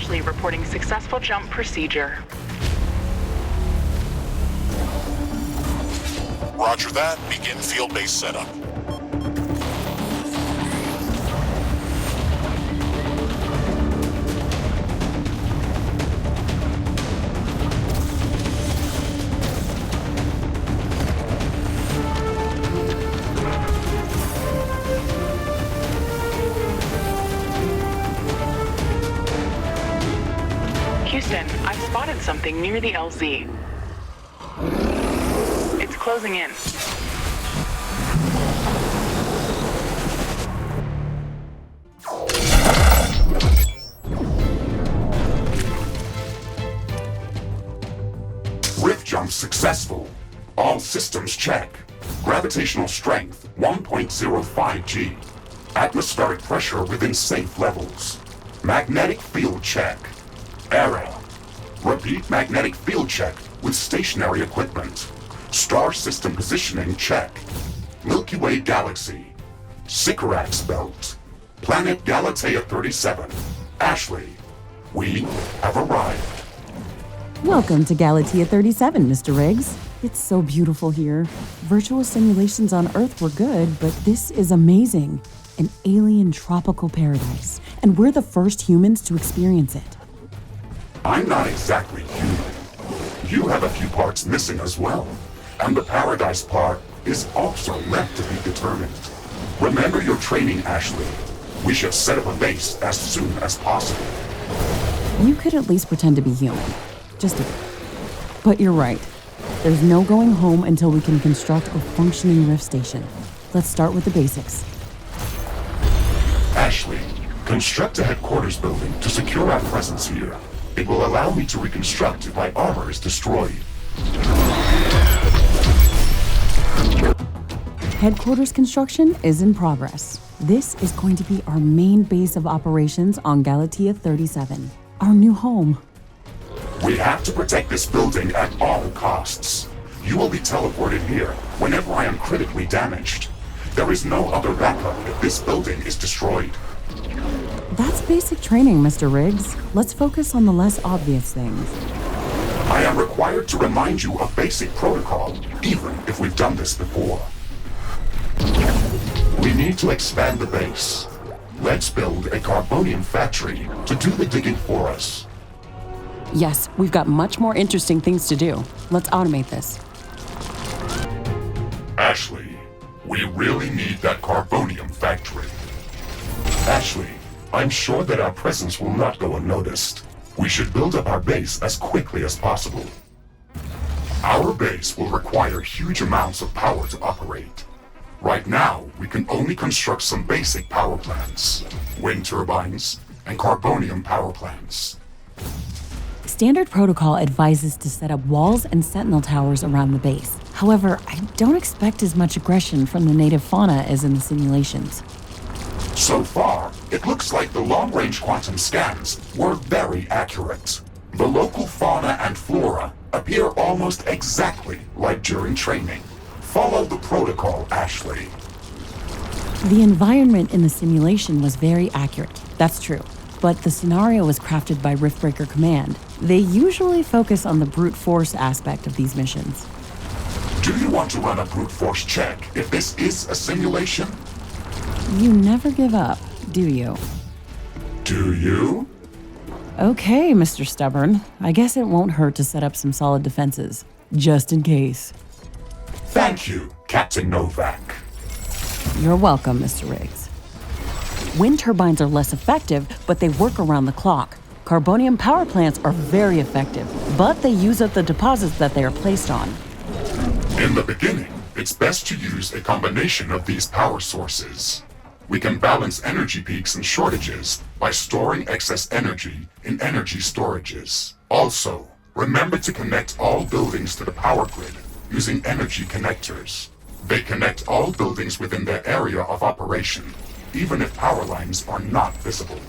Ashley reporting successful jump procedure. Roger that. Begin field-based setup. Houston, I've spotted something near the LZ. It's closing in. Rift jump successful. All systems check. Gravitational strength 1.05 G. Atmospheric pressure within safe levels. Magnetic field check. Error. Repeat magnetic field check with stationary equipment. Star system positioning check. Milky Way galaxy. Sycorax belt. Planet Galatea 37. Ashley, we have arrived. Welcome to Galatea 37, Mr. Riggs. It's so beautiful here. Virtual simulations on Earth were good, but this is amazing. An alien tropical paradise, and we're the first humans to experience it. I'm not exactly human. You have a few parts missing as well. And the paradise part is also left to be determined. Remember your training, Ashley. We should set up a base as soon as possible. You could at least pretend to be human. Just a bit. But you're right. There's no going home until we can construct a functioning Rift station. Let's start with the basics. Ashley, construct a headquarters building to secure our presence here. It will allow me to reconstruct if my armor is destroyed. Headquarters construction is in progress. This is going to be our main base of operations on Galatea 37, our new home. We have to protect this building at all costs. You will be teleported here whenever I am critically damaged. There is no other backup if this building is destroyed. That's basic training, Mr. Riggs. Let's focus on the less obvious things. I am required to remind you of basic protocol, even if we've done this before. We need to expand the base. Let's build a carbonium factory to do the digging for us. Yes, we've got much more interesting things to do. Let's automate this. Ashley, we really need that carbonium factory. Ashley, I'm sure that our presence will not go unnoticed. We should build up our base as quickly as possible. Our base will require huge amounts of power to operate. Right now, we can only construct some basic power plants, wind turbines, and carbonium power plants. Standard protocol advises to set up walls and sentinel towers around the base. However, I don't expect as much aggression from the native fauna as in the simulations. So far, it looks like the long-range quantum scans were very accurate. The local fauna and flora appear almost exactly like during training. Follow the protocol, Ashley. The environment in the simulation was very accurate, that's true. But the scenario was crafted by RiftBreaker Command. They usually focus on the brute force aspect of these missions. Do you want to run a brute force check if this is a simulation? You never give up, do you? Do you? Okay, Mr. Stubborn. I guess it won't hurt to set up some solid defenses, just in case. Thank you, Captain Novak. You're welcome, Mr. Riggs. Wind turbines are less effective, but they work around the clock. Carbonium power plants are very effective, but they use up the deposits that they are placed on. In the beginning, it's best to use a combination of these power sources. We can balance energy peaks and shortages by storing excess energy in energy storages. Also, remember to connect all buildings to the power grid using energy connectors. They connect all buildings within their area of operation, even if power lines are not visible.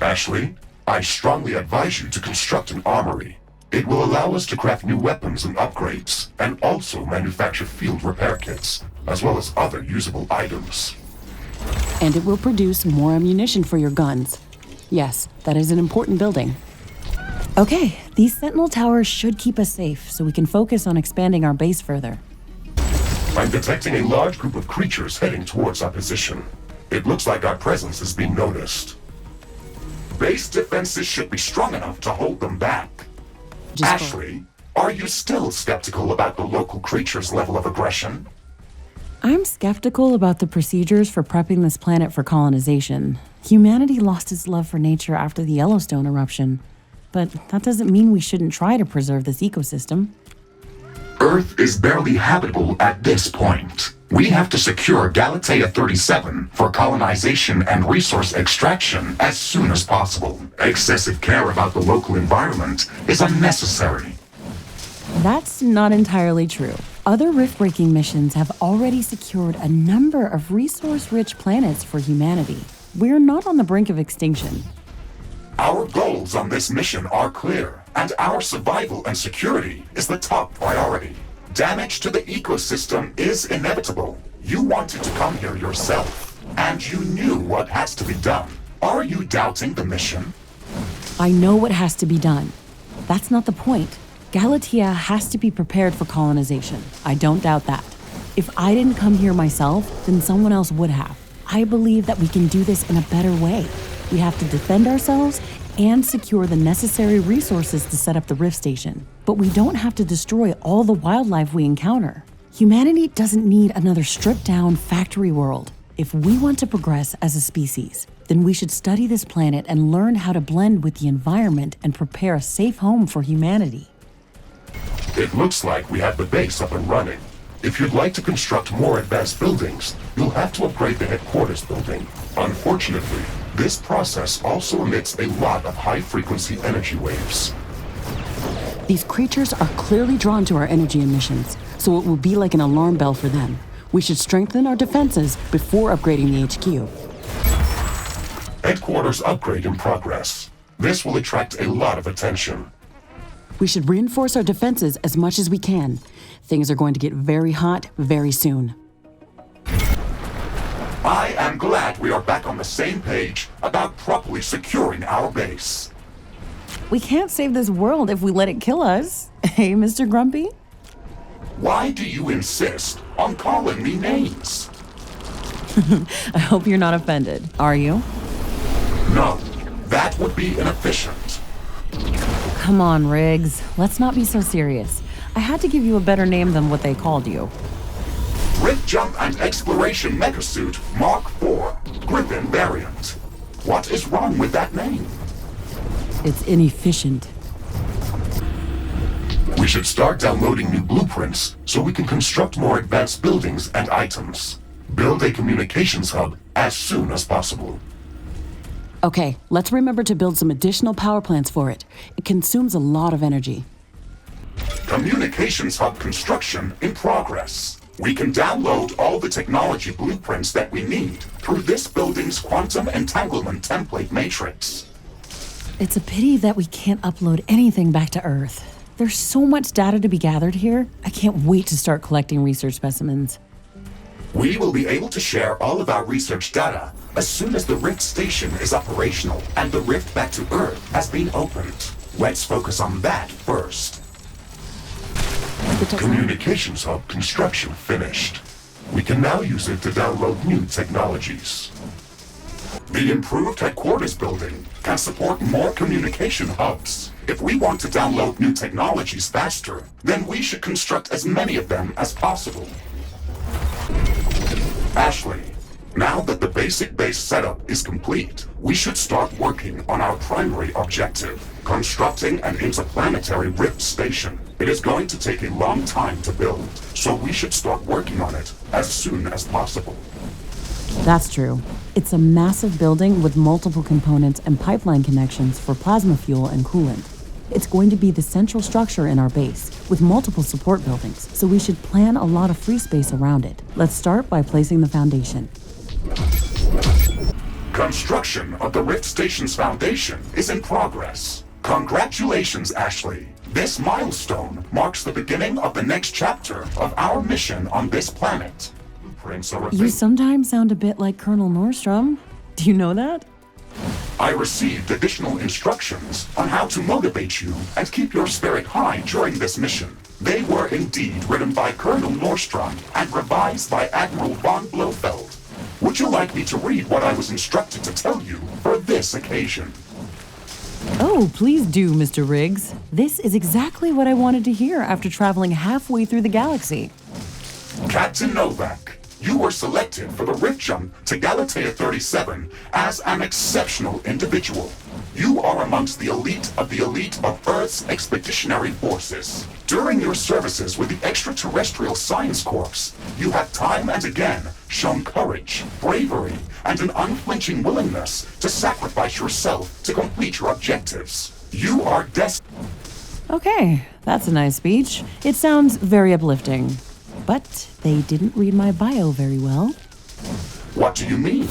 Ashley, I strongly advise you to construct an armory. It will allow us to craft new weapons and upgrades, and also manufacture field repair kits, as well as other usable items. And it will produce more ammunition for your guns. Yes, that is an important building. Okay, these sentinel towers should keep us safe, so we can focus on expanding our base further. I'm detecting a large group of creatures heading towards our position. It looks like our presence is being noticed. Base defenses should be strong enough to hold them back. Ashley, are you still skeptical about the local creatures' level of aggression? I'm skeptical about the procedures for prepping this planet for colonization. Humanity lost its love for nature after the Yellowstone eruption. But that doesn't mean we shouldn't try to preserve this ecosystem. Earth is barely habitable at this point. We have to secure Galatea 37 for colonization and resource extraction as soon as possible. Excessive care about the local environment is unnecessary. That's not entirely true. Other rift-breaking missions have already secured a number of resource-rich planets for humanity. We're not on the brink of extinction. Our goals on this mission are clear, and our survival and security is the top priority. Damage to the ecosystem is inevitable. You wanted to come here yourself, and you knew what has to be done. Are you doubting the mission? I know what has to be done. That's not the point. Galatea has to be prepared for colonization. I don't doubt that. If I didn't come here myself, then someone else would have. I believe that we can do this in a better way. We have to defend ourselves and secure the necessary resources to set up the Rift Station. But we don't have to destroy all the wildlife we encounter. Humanity doesn't need another stripped-down factory world. If we want to progress as a species, then we should study this planet and learn how to blend with the environment and prepare a safe home for humanity. It looks like we have the base up and running. If you'd like to construct more advanced buildings, you'll have to upgrade the headquarters building. Unfortunately, this process also emits a lot of high-frequency energy waves. These creatures are clearly drawn to our energy emissions, so it will be like an alarm bell for them. We should strengthen our defenses before upgrading the HQ. Headquarters upgrade in progress. This will attract a lot of attention. We should reinforce our defenses as much as we can. Things are going to get very hot very soon. I am glad we are back on the same page about properly securing our base. We can't save this world if we let it kill us. Hey, Mr. Grumpy? Why do you insist on calling me names? I hope you're not offended. Are you? No, that would be inefficient. Come on, Riggs. Let's not be so serious. I had to give you a better name than what they called you. Rift Jump and Exploration Mecha-Suit Mark IV, Griffin variant. What is wrong with that name? It's inefficient. We should start downloading new blueprints so we can construct more advanced buildings and items. Build a communications hub as soon as possible. Okay, let's remember to build some additional power plants for it. It consumes a lot of energy. Communications hub construction in progress. We can download all the technology blueprints that we need through this building's quantum entanglement template matrix. It's a pity that we can't upload anything back to Earth. There's so much data to be gathered here. I can't wait to start collecting research specimens. We will be able to share all of our research data as soon as the Rift Station is operational and the rift back to Earth has been opened. Let's focus on that first. Communications hub construction finished. We can now use it to download new technologies. The improved headquarters building can support more communication hubs. If we want to download new technologies faster, then we should construct as many of them as possible. Ashley, now that the basic base setup is complete, we should start working on our primary objective, constructing an interplanetary rift station. It is going to take a long time to build, so we should start working on it as soon as possible. That's true. It's a massive building with multiple components and pipeline connections for plasma fuel and coolant. It's going to be the central structure in our base, with multiple support buildings, so we should plan a lot of free space around it. Let's start by placing the foundation. Construction of the Rift Station's foundation is in progress. Congratulations, Ashley. This milestone marks the beginning of the next chapter of our mission on this planet. You sometimes sound a bit like Colonel Nordstrom. Do you know that? I received additional instructions on how to motivate you and keep your spirit high during this mission. They were indeed written by Colonel Nordstrom and revised by Admiral von Blofeld. Would you like me to read what I was instructed to tell you for this occasion? Oh, please do, Mr. Riggs. This is exactly what I wanted to hear after traveling halfway through the galaxy. Captain Novak, you were selected for the Rift Jump to Galatea 37 as an exceptional individual. You are amongst the elite of Earth's expeditionary forces. During your services with the Extraterrestrial Science Corps, you have time and again shown courage, bravery, and an unflinching willingness to sacrifice yourself to complete your objectives. You are destined. Okay, that's a nice speech. It sounds very uplifting. But they didn't read my bio very well. What do you mean?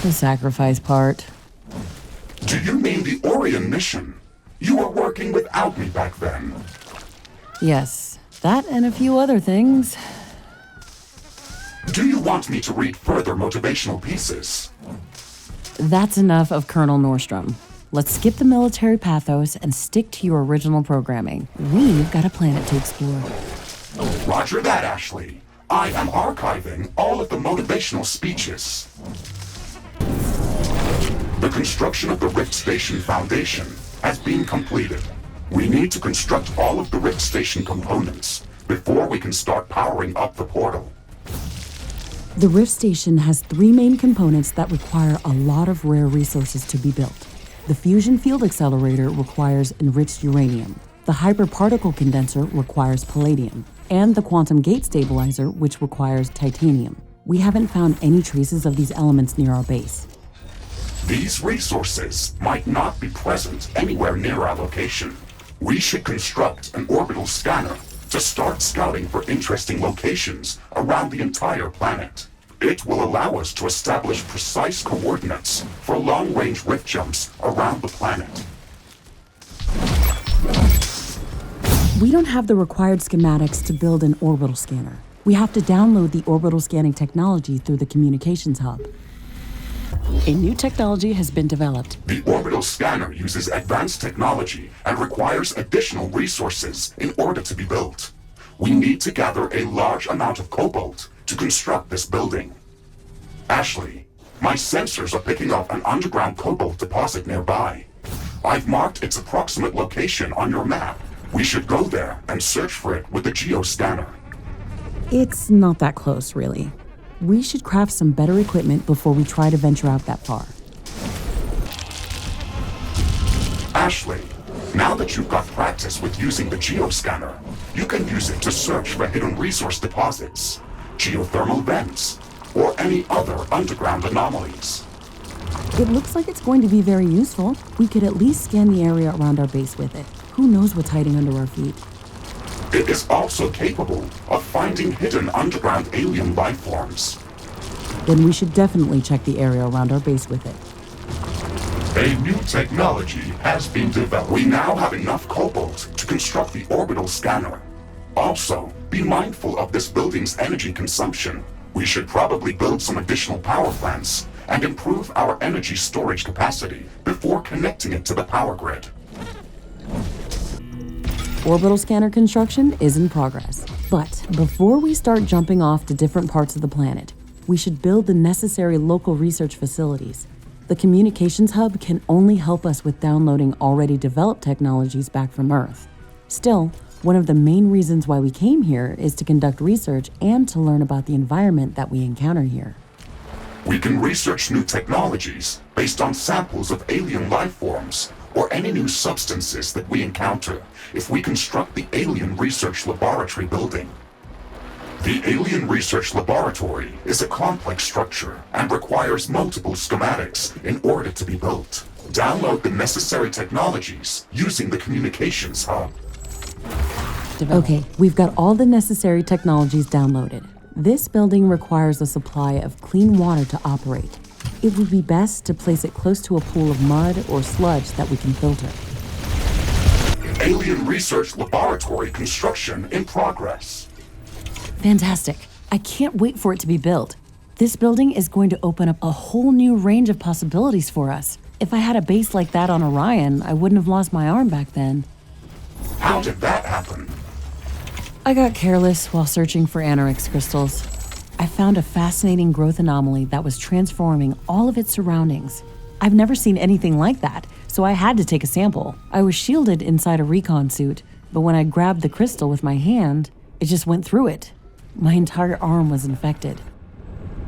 The sacrifice part. Do you mean the Orion mission? You were working without me back then. Yes, that and a few other things. Do you want me to read further motivational pieces? That's enough of Colonel Nordstrom. Let's skip the military pathos and stick to your original programming. We've got a planet to explore. Roger that, Ashley. I am archiving all of the motivational speeches. The construction of the Rift Station Foundation has been completed. We need to construct all of the Rift Station components before we can start powering up the portal. The Rift Station has 3 main components that require a lot of rare resources to be built. The fusion field accelerator requires enriched uranium. The hyperparticle condenser requires palladium. And the quantum gate stabilizer, which requires titanium. We haven't found any traces of these elements near our base. These resources might not be present anywhere near our location. We should construct an orbital scanner to start scouting for interesting locations around the entire planet. It will allow us to establish precise coordinates for long-range rift jumps around the planet. We don't have the required schematics to build an orbital scanner. We have to download the orbital scanning technology through the communications hub. A new technology has been developed. The orbital scanner uses advanced technology and requires additional resources in order to be built. We need to gather a large amount of cobalt to construct this building. Ashley, my sensors are picking up an underground cobalt deposit nearby. I've marked its approximate location on your map. We should go there and search for it with the geoscanner. It's not that close, really. We should craft some better equipment before we try to venture out that far. Ashley, now that you've got practice with using the geoscanner, you can use it to search for hidden resource deposits, geothermal vents, or any other underground anomalies. It looks like it's going to be very useful. We could at least scan the area around our base with it. Who knows what's hiding under our feet? It is also capable of finding hidden underground alien life forms. Then we should definitely check the area around our base with it. A new technology has been developed. We now have enough cobalt to construct the orbital scanner. Also, be mindful of this building's energy consumption. We should probably build some additional power plants and improve our energy storage capacity before connecting it to the power grid. Orbital scanner construction is in progress. But before we start jumping off to different parts of the planet, we should build the necessary local research facilities. The communications hub can only help us with downloading already developed technologies back from Earth. Still, one of the main reasons why we came here is to conduct research and to learn about the environment that we encounter here. We can research new technologies based on samples of alien life forms or any new substances that we encounter if we construct the Alien Research Laboratory building. The Alien Research Laboratory is a complex structure and requires multiple schematics in order to be built. Download the necessary technologies using the communications hub. Okay, we've got all the necessary technologies downloaded. This building requires a supply of clean water to operate. It would be best to place it close to a pool of mud or sludge that we can filter. Alien Research Laboratory construction in progress. Fantastic. I can't wait for it to be built. This building is going to open up a whole new range of possibilities for us. If I had a base like that on Orion, I wouldn't have lost my arm back then. How did that happen? I got careless while searching for Anorix crystals. I found a fascinating growth anomaly that was transforming all of its surroundings. I've never seen anything like that, so I had to take a sample. I was shielded inside a recon suit, but when I grabbed the crystal with my hand, it just went through it. My entire arm was infected.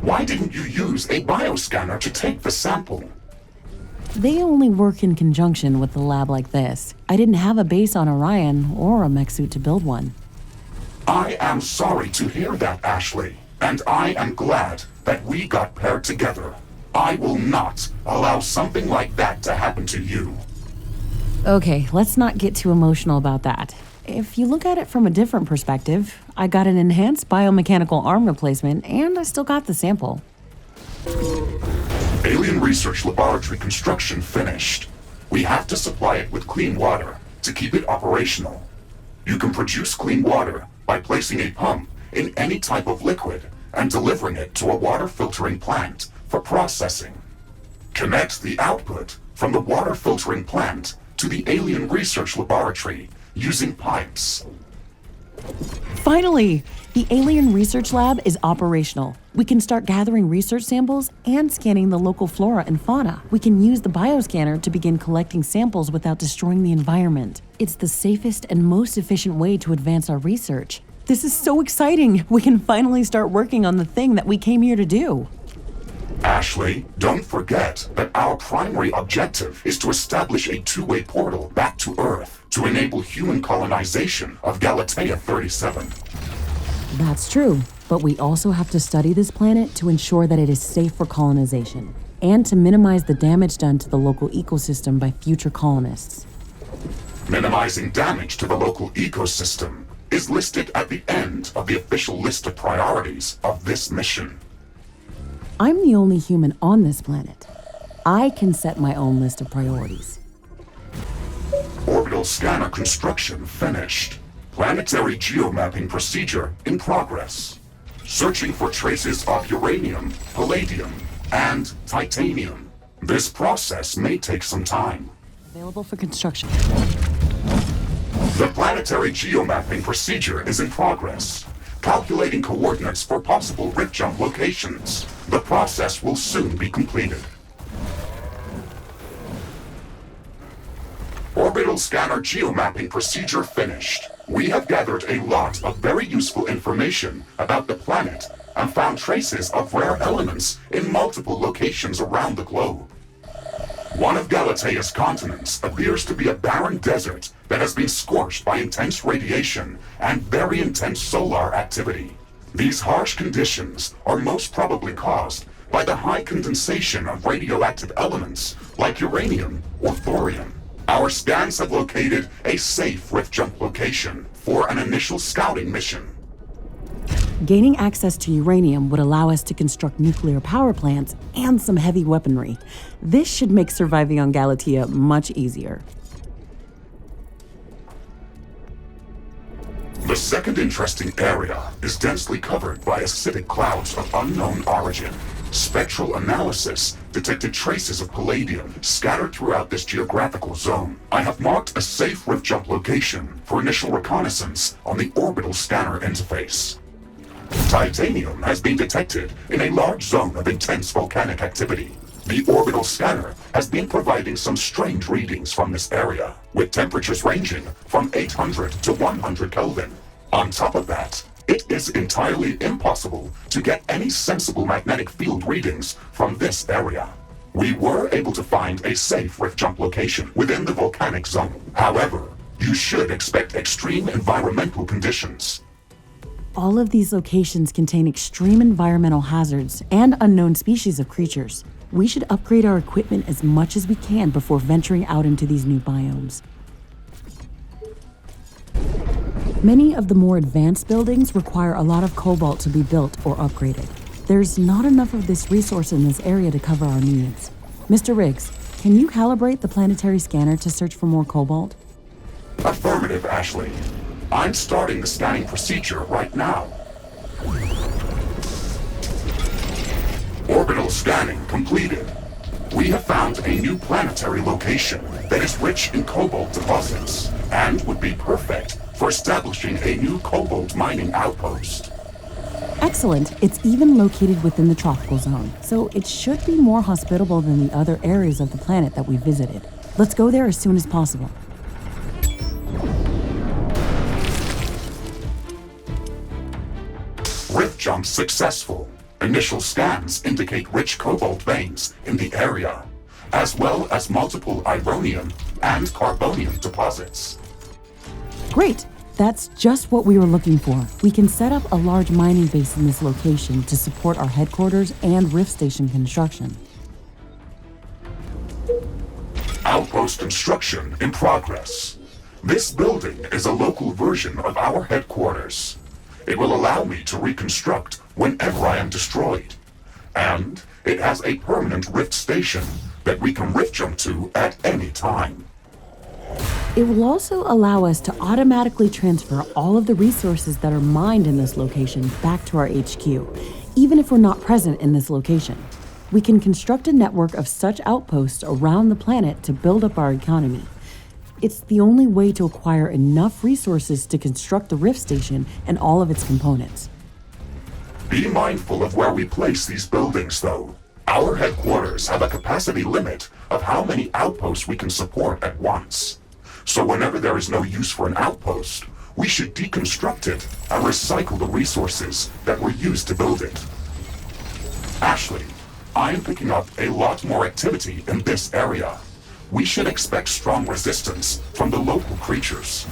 Why didn't you use a bioscanner to take the sample? They only work in conjunction with a lab like this. I didn't have a base on Orion or a Mecha-Suit to build one. I am sorry to hear that, Ashley, and I am glad that we got paired together. I will not allow something like that to happen to you. Okay, let's not get too emotional about that. If you look at it from a different perspective, I got an enhanced biomechanical arm replacement and I still got the sample. Alien Research Laboratory construction finished. We have to supply it with clean water to keep it operational. You can produce clean water by placing a pump in any type of liquid and delivering it to a water filtering plant for processing. Connect the output from the water filtering plant to the Alien Research Laboratory using pipes. Finally! The Alien Research Lab is operational. We can start gathering research samples and scanning the local flora and fauna. We can use the bioscanner to begin collecting samples without destroying the environment. It's the safest and most efficient way to advance our research. This is so exciting! We can finally start working on the thing that we came here to do. Ashley, don't forget that our primary objective is to establish a two-way portal back to Earth to enable human colonization of Galatea 37. That's true, but we also have to study this planet to ensure that it is safe for colonization, and to minimize the damage done to the local ecosystem by future colonists. Minimizing damage to the local ecosystem is listed at the end of the official list of priorities of this mission. I'm the only human on this planet. I can set my own list of priorities. Orbital scanner construction finished. Planetary geomapping procedure in progress. Searching for traces of uranium, palladium, and titanium. This process may take some time. Available for construction. The planetary geomapping procedure is in progress. Calculating coordinates for possible rift jump locations. The process will soon be completed. Orbital scanner geomapping procedure finished. We have gathered a lot of very useful information about the planet and found traces of rare elements in multiple locations around the globe. One of Galatea's continents appears to be a barren desert that has been scorched by intense radiation and very intense solar activity. These harsh conditions are most probably caused by the high condensation of radioactive elements like uranium or thorium. Our scans have located a safe rift jump location for an initial scouting mission. Gaining access to uranium would allow us to construct nuclear power plants and some heavy weaponry. This should make surviving on Galatea much easier. The second interesting area is densely covered by acidic clouds of unknown origin. Spectral analysis detected traces of palladium scattered throughout this geographical zone. I have marked a safe rift jump location for initial reconnaissance on the orbital scanner interface. Titanium has been detected in a large zone of intense volcanic activity. The orbital scanner has been providing some strange readings from this area, with temperatures ranging from 800 to 100 Kelvin. On top of that, it is entirely impossible to get any sensible magnetic field readings from this area. We were able to find a safe rift jump location within the volcanic zone. However, you should expect extreme environmental conditions. All of these locations contain extreme environmental hazards and unknown species of creatures. We should upgrade our equipment as much as we can before venturing out into these new biomes. Many of the more advanced buildings require a lot of cobalt to be built or upgraded. There's not enough of this resource in this area to cover our needs. Mr. Riggs, can you calibrate the planetary scanner to search for more cobalt? Affirmative, Ashley. I'm starting the scanning procedure right now. Orbital scanning completed. We have found a new planetary location that is rich in cobalt deposits and would be perfect for establishing a new cobalt mining outpost. Excellent. It's even located within the tropical zone, so it should be more hospitable than the other areas of the planet that we visited. Let's go there as soon as possible. Rift jump successful. Initial scans indicate rich cobalt veins in the area, as well as multiple ironium and carbonium deposits. Great! That's just what we were looking for. We can set up a large mining base in this location to support our headquarters and Rift Station construction. Outpost construction in progress. This building is a local version of our headquarters. It will allow me to reconstruct whenever I am destroyed. And it has a permanent rift station that we can rift jump to at any time. It will also allow us to automatically transfer all of the resources that are mined in this location back to our HQ, even if we're not present in this location. We can construct a network of such outposts around the planet to build up our economy. It's the only way to acquire enough resources to construct the Rift Station and all of its components. Be mindful of where we place these buildings, though. Our headquarters have a capacity limit of how many outposts we can support at once. So whenever there is no use for an outpost, we should deconstruct it and recycle the resources that were used to build it. Ashley, I am picking up a lot more activity in this area. We should expect strong resistance from the local creatures.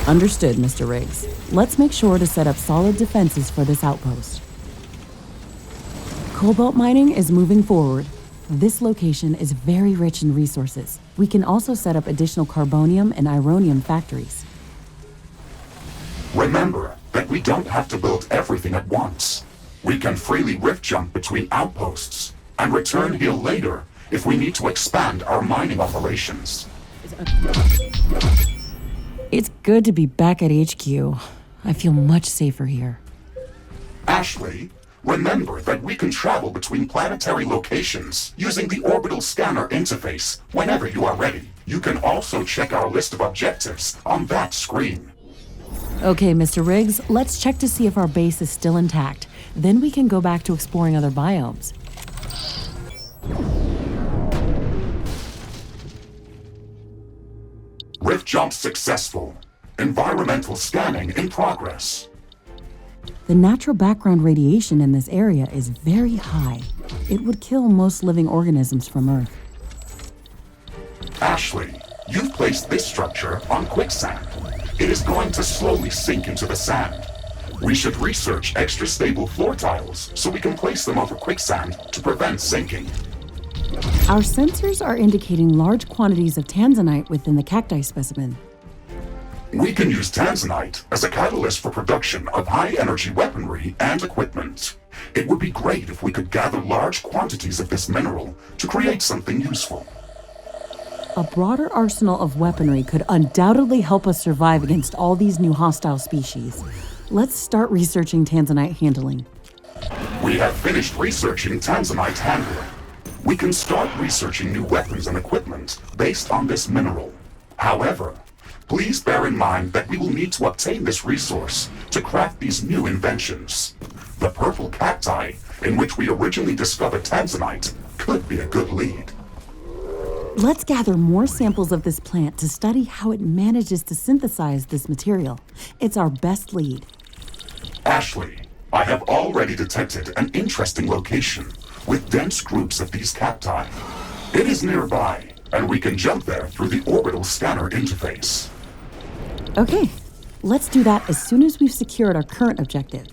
Understood, Mr. Riggs. Let's make sure to set up solid defenses for this outpost. Cobalt mining is moving forward. This location is very rich in resources. We can also set up additional carbonium and ironium factories. Remember that we don't have to build everything at once. We can freely rift jump between outposts and return here later if we need to expand our mining operations. It's good to be back at HQ. I feel much safer here. Ashley, remember that we can travel between planetary locations using the orbital scanner interface whenever you are ready. You can also check our list of objectives on that screen. Okay, Mr. Riggs, let's check to see if our base is still intact. Then we can go back to exploring other biomes. Rift jump successful. Environmental scanning in progress. The natural background radiation in this area is very high. It would kill most living organisms from Earth. Ashley, you've placed this structure on quicksand. It is going to slowly sink into the sand. We should research extra stable floor tiles so we can place them over quicksand to prevent sinking. Our sensors are indicating large quantities of tanzanite within the cacti specimen. We can use tanzanite as a catalyst for production of high-energy weaponry and equipment. It would be great if we could gather large quantities of this mineral to create something useful. A broader arsenal of weaponry could undoubtedly help us survive against all these new hostile species. Let's start researching tanzanite handling. We have finished researching tanzanite handling. We can start researching new weapons and equipment based on this mineral. However, please bear in mind that we will need to obtain this resource to craft these new inventions. The purple cacti, in which we originally discovered tanzanite, could be a good lead. Let's gather more samples of this plant to study how it manages to synthesize this material. It's our best lead. Ashley, I have already detected an interesting location with dense groups of these cacti. It is nearby, and we can jump there through the orbital scanner interface. Okay, let's do that as soon as we've secured our current objective.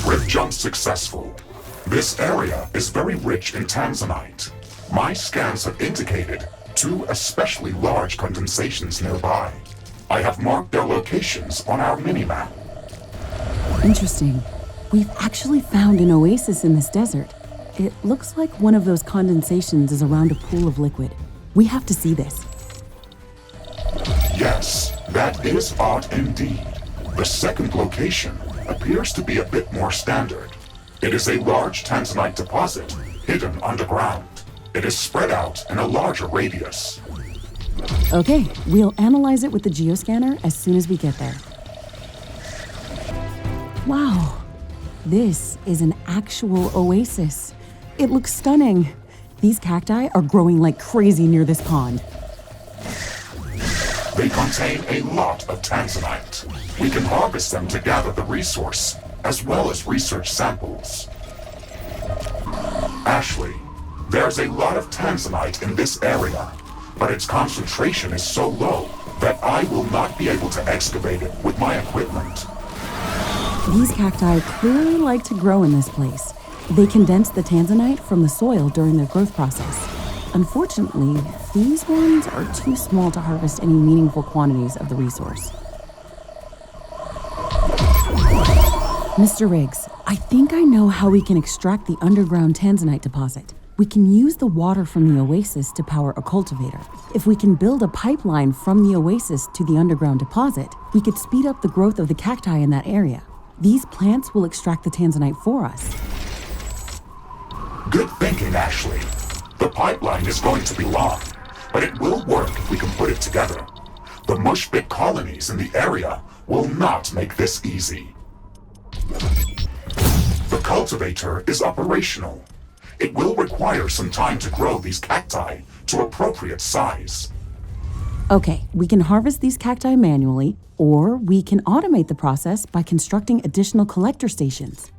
Rift jump successful. This area is very rich in tanzanite. My scans have indicated 2 especially large condensations nearby. I have marked their locations on our minimap. Interesting. We've actually found an oasis in this desert. It looks like one of those condensations is around a pool of liquid. We have to see this. Yes, that is odd indeed. The second location appears to be a bit more standard. It is a large tanzanite deposit hidden underground. It is spread out in a larger radius. Okay, we'll analyze it with the geoscanner as soon as we get there. Wow, this is an actual oasis. It looks stunning. These cacti are growing like crazy near this pond. They contain a lot of tanzanite. We can harvest them to gather the resource, as well as research samples. Ashley, there's a lot of tanzanite in this area, but its concentration is so low that I will not be able to excavate it with my equipment. These cacti clearly like to grow in this place. They condense the tanzanite from the soil during their growth process. Unfortunately, these ones are too small to harvest any meaningful quantities of the resource. Mr. Riggs, I think I know how we can extract the underground tanzanite deposit. We can use the water from the oasis to power a cultivator. If we can build a pipeline from the oasis to the underground deposit, we could speed up the growth of the cacti in that area. These plants will extract the tanzanite for us. Good thinking, Ashley. The pipeline is going to be long, but it will work if we can put it together. The mushbit colonies in the area will not make this easy. The cultivator is operational. It will require some time to grow these cacti to appropriate size. Okay, we can harvest these cacti manually, or we can automate the process by constructing additional collector stations.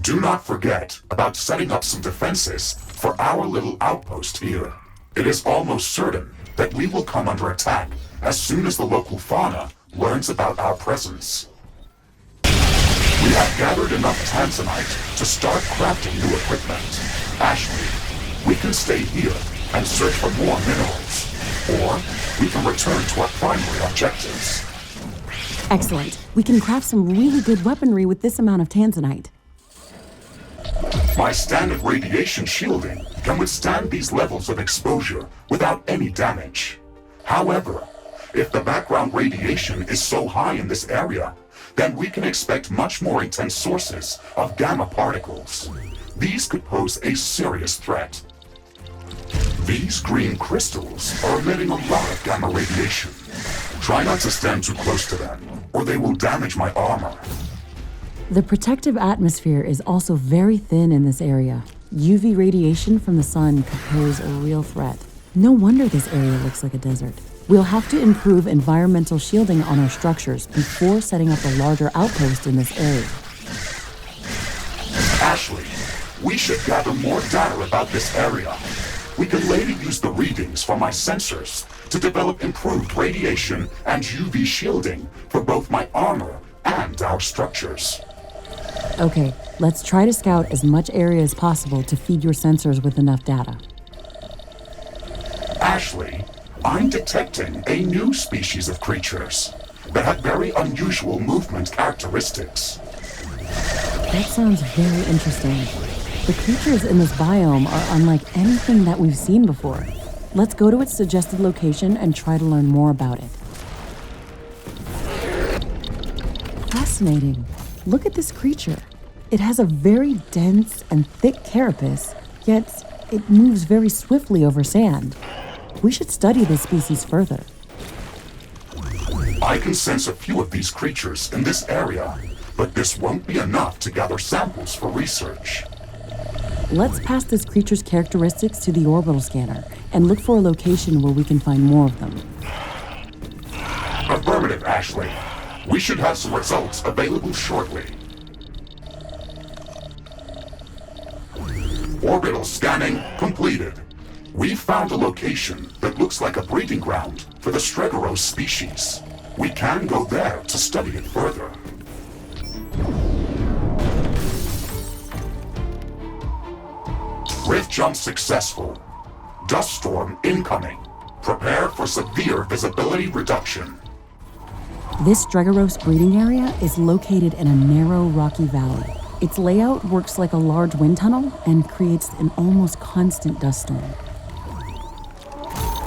Do not forget about setting up some defenses for our little outpost here. It is almost certain that we will come under attack as soon as the local fauna learns about our presence. We have gathered enough tanzanite to start crafting new equipment. Ashley, we can stay here and search for more minerals, or we can return to our primary objectives. Excellent. We can craft some really good weaponry with this amount of tanzanite. My standard radiation shielding can withstand these levels of exposure without any damage. However, if the background radiation is so high in this area, then we can expect much more intense sources of gamma particles. These could pose a serious threat. These green crystals are emitting a lot of gamma radiation. Try not to stand too close to them, or they will damage my armor. The protective atmosphere is also very thin in this area. UV radiation from the sun could pose a real threat. No wonder this area looks like a desert. We'll have to improve environmental shielding on our structures before setting up a larger outpost in this area. Ashley, we should gather more data about this area. We can later use the readings from my sensors to develop improved radiation and UV shielding for both my armor and our structures. Okay, let's try to scout as much area as possible to feed your sensors with enough data. Ashley, I'm detecting a new species of creatures that have very unusual movement characteristics. That sounds very interesting. The creatures in this biome are unlike anything that we've seen before. Let's go to its suggested location and try to learn more about it. Fascinating. Look at this creature. It has a very dense and thick carapace, yet it moves very swiftly over sand. We should study this species further. I can sense a few of these creatures in this area, but this won't be enough to gather samples for research. Let's pass this creature's characteristics to the orbital scanner and look for a location where we can find more of them. Affirmative, Ashley. We should have some results available shortly. Orbital scanning completed. We've found a location that looks like a breeding ground for the Stregoros species. We can go there to study it further. Rift jump successful. Dust storm incoming. Prepare for severe visibility reduction. This Stregoros breeding area is located in a narrow, rocky valley. Its layout works like a large wind tunnel and creates an almost constant dust storm.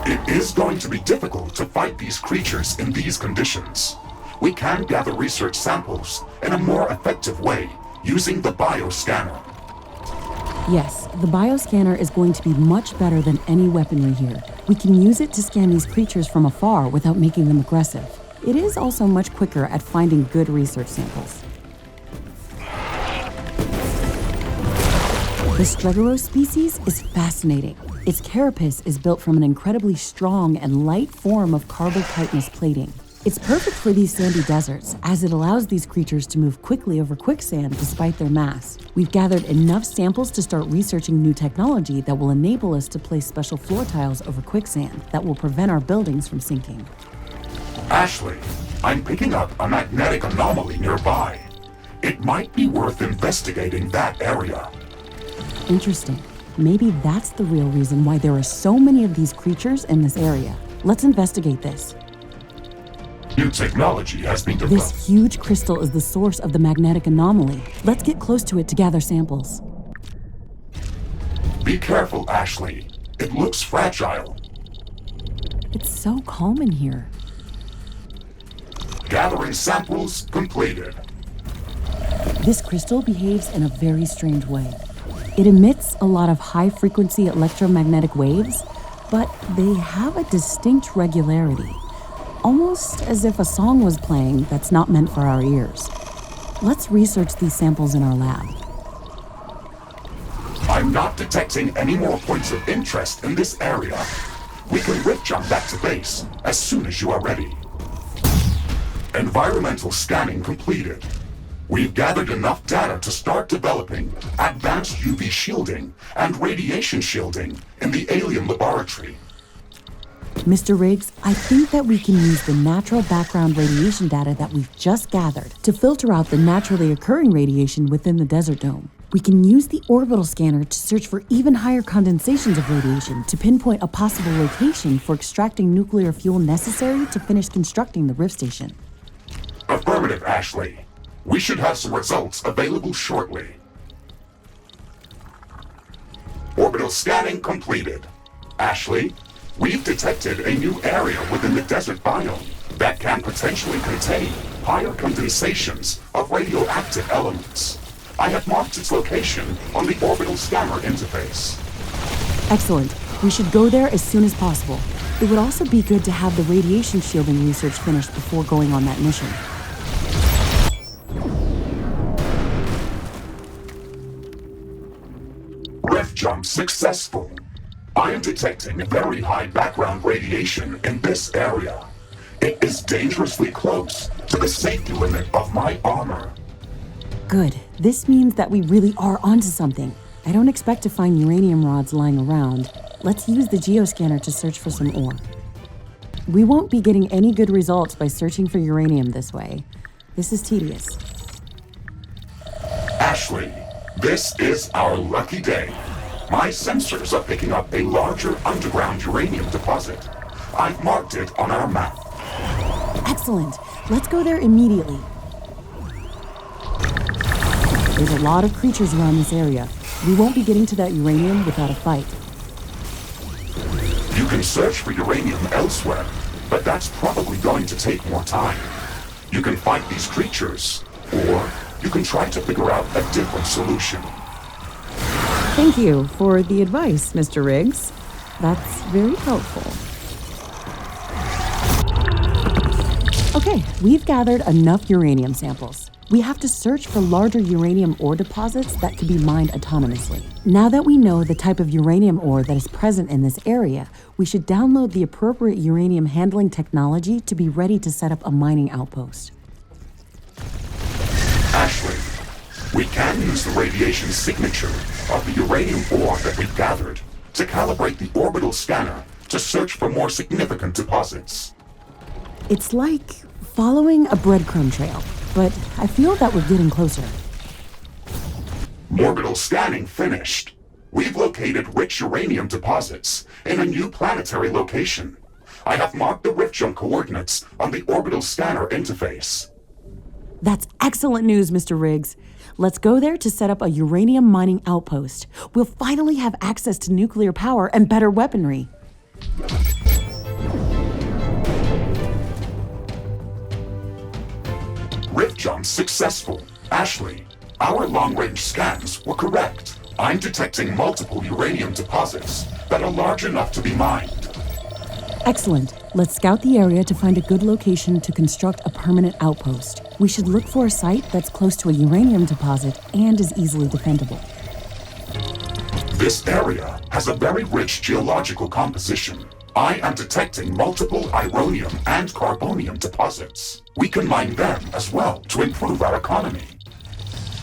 It is going to be difficult to fight these creatures in these conditions. we can gather research samples in a more effective way using the bioscanner. Yes, the bioscanner is going to be much better than any weaponry here. We can use it to scan these creatures from afar without making them aggressive. It is also much quicker at finding good research samples. The Stregoros species is fascinating. Its carapace is built from an incredibly strong and light form of carbochitinous plating. It's perfect for these sandy deserts, as it allows these creatures to move quickly over quicksand despite their mass. We've gathered enough samples to start researching new technology that will enable us to place special floor tiles over quicksand that will prevent our buildings from sinking. Ashley, I'm picking up a magnetic anomaly nearby. It might be worth investigating that area. Interesting. Maybe that's the real reason why there are so many of these creatures in this area. Let's investigate this. New technology has been developed. This huge crystal is the source of the magnetic anomaly. Let's get close to it to gather samples. Be careful, Ashley. It looks fragile. It's so calm in here. Gathering samples completed. This crystal behaves in a very strange way. It emits a lot of high-frequency electromagnetic waves, but they have a distinct regularity. Almost as if a song was playing that's not meant for our ears. Let's research these samples in our lab. I'm not detecting any more points of interest in this area. We can rift jump back to base as soon as you are ready. Environmental scanning completed. We've gathered enough data to start developing advanced UV shielding and radiation shielding in the alien laboratory. Mr. Riggs, I think that we can use the natural background radiation data that we've just gathered to filter out the naturally occurring radiation within the desert dome. We can use the orbital scanner to search for even higher condensations of radiation to pinpoint a possible location for extracting nuclear fuel necessary to finish constructing the Rift Station. Affirmative, Ashley. We should have some results available shortly. Orbital scanning completed. Ashley, we've detected a new area within the desert biome that can potentially contain higher condensations of radioactive elements. I have marked its location on the orbital scanner interface. Excellent. We should go there as soon as possible. It would also be good to have the radiation shielding research finished before going on that mission. Rift jump successful. I am detecting very high background radiation in this area. It is dangerously close to the safety limit of my armor. Good. This means that we really are onto something. I don't expect to find uranium rods lying around. Let's use the geoscanner to search for some ore. We won't be getting any good results by searching for uranium this way. This is tedious. Ashley, this is our lucky day. My sensors are picking up a larger underground uranium deposit. I've marked it on our map. Excellent. Let's go there immediately. There's a lot of creatures around this area. We won't be getting to that uranium without a fight. You can search for uranium elsewhere, but that's probably going to take more time. You can fight these creatures, or you can try to figure out a different solution. Thank you for the advice, Mr. Riggs. That's very helpful. Okay, we've gathered enough uranium samples. We have to search for larger uranium ore deposits that could be mined autonomously. Now that we know the type of uranium ore that is present in this area, we should download the appropriate uranium handling technology to be ready to set up a mining outpost. Ashley, we can use the radiation signature of the uranium ore that we've gathered to calibrate the orbital scanner to search for more significant deposits. It's like following a breadcrumb trail, but I feel that we're getting closer. Orbital scanning finished. We've located rich uranium deposits in a new planetary location. I have marked the rift jump coordinates on the orbital scanner interface. That's excellent news, Mr. Riggs. Let's go there to set up a uranium mining outpost. We'll finally have access to nuclear power and better weaponry. jump successful. Ashley, our long-range scans were correct. I'm detecting multiple uranium deposits that are large enough to be mined. Excellent. Let's scout the area to find a good location to construct a permanent outpost. We should look for a site that's close to a uranium deposit and is easily defendable. This area has a very rich geological composition. I am detecting multiple ironium and carbonium deposits. We can mine them as well to improve our economy.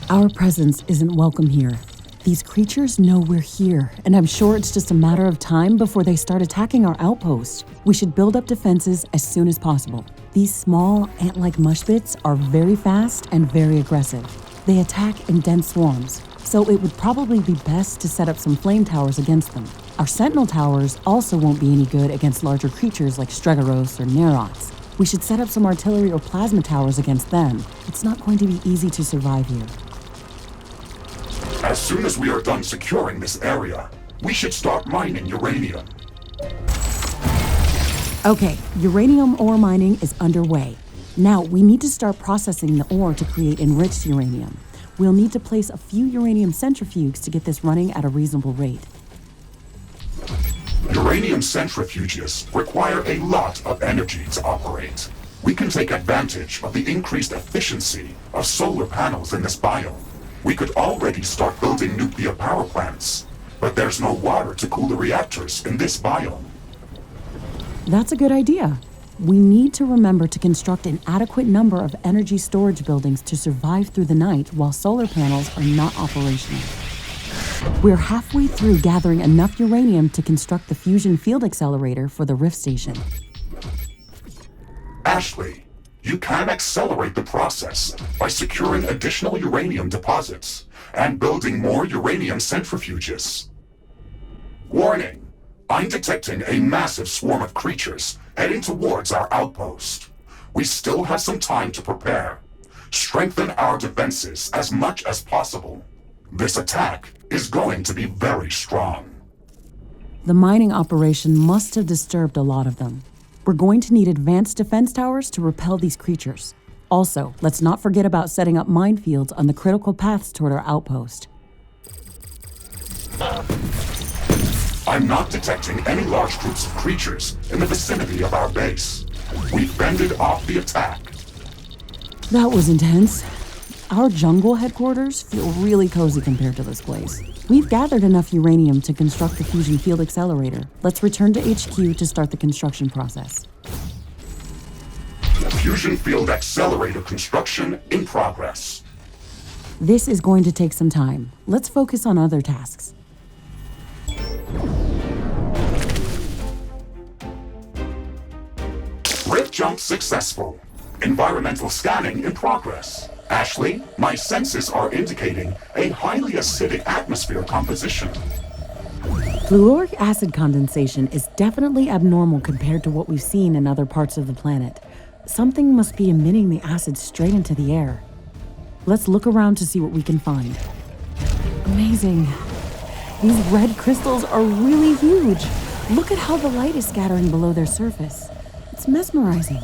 Our presence isn't welcome here. These creatures know we're here, and I'm sure it's just a matter of time before they start attacking our outpost. We should build up defenses as soon as possible. These small, ant-like mushbits are very fast and very aggressive. They attack in dense swarms, so it would probably be best to set up some flame towers against them. Our sentinel towers also won't be any good against larger creatures like Stregoros or Nerots. We should set up some artillery or plasma towers against them. It's not going to be easy to survive here. As soon as we are done securing this area, we should start mining uranium. Okay, uranium ore mining is underway. Now, we need to start processing the ore to create enriched uranium. We'll need to place a few uranium centrifuges to get this running at a reasonable rate. Uranium centrifuges require a lot of energy to operate. We can take advantage of the increased efficiency of solar panels in this biome. We could already start building nuclear power plants, but there's no water to cool the reactors in this biome. That's a good idea. We need to remember to construct an adequate number of energy storage buildings to survive through the night while solar panels are not operational. We're halfway through gathering enough uranium to construct the fusion field accelerator for the Rift Station. Ashley, you can accelerate the process by securing additional uranium deposits and building more uranium centrifuges. Warning! I'm detecting a massive swarm of creatures heading towards our outpost. We still have some time to prepare. Strengthen our defenses as much as possible. This attack is going to be very strong. The mining operation must have disturbed a lot of them. We're going to need advanced defense towers to repel these creatures. Also, let's not forget about setting up minefields on the critical paths toward our outpost. I'm not detecting any large groups of creatures in the vicinity of our base. We've fended off the attack. That was intense. Our jungle headquarters feel really cozy compared to this place. We've gathered enough uranium to construct the fusion field accelerator. Let's return to HQ to start the construction process. Fusion field accelerator construction in progress. This is going to take some time. Let's focus on other tasks. Rift jump successful. Environmental scanning in progress. Ashley, my senses are indicating a highly acidic atmosphere composition. Fluoric acid condensation is definitely abnormal compared to what we've seen in other parts of the planet. Something must be emitting the acid straight into the air. Let's look around to see what we can find. Amazing. These red crystals are really huge. Look at how the light is scattering below their surface. It's mesmerizing.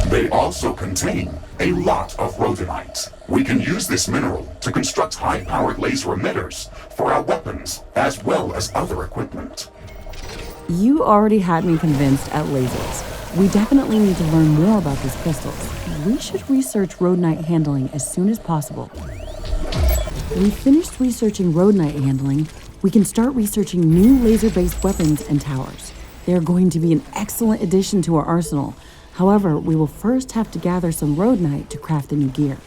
They also contain a lot of rhodonite. We can use this mineral to construct high-powered laser emitters for our weapons as well as other equipment. You already had me convinced at lasers. We definitely need to learn more about these crystals. We should research rhodonite handling as soon as possible. We've finished researching rhodonite handling. We can start researching new laser-based weapons and towers. They're going to be an excellent addition to our arsenal. However, we will first have to gather some rhodonite to craft the new gear.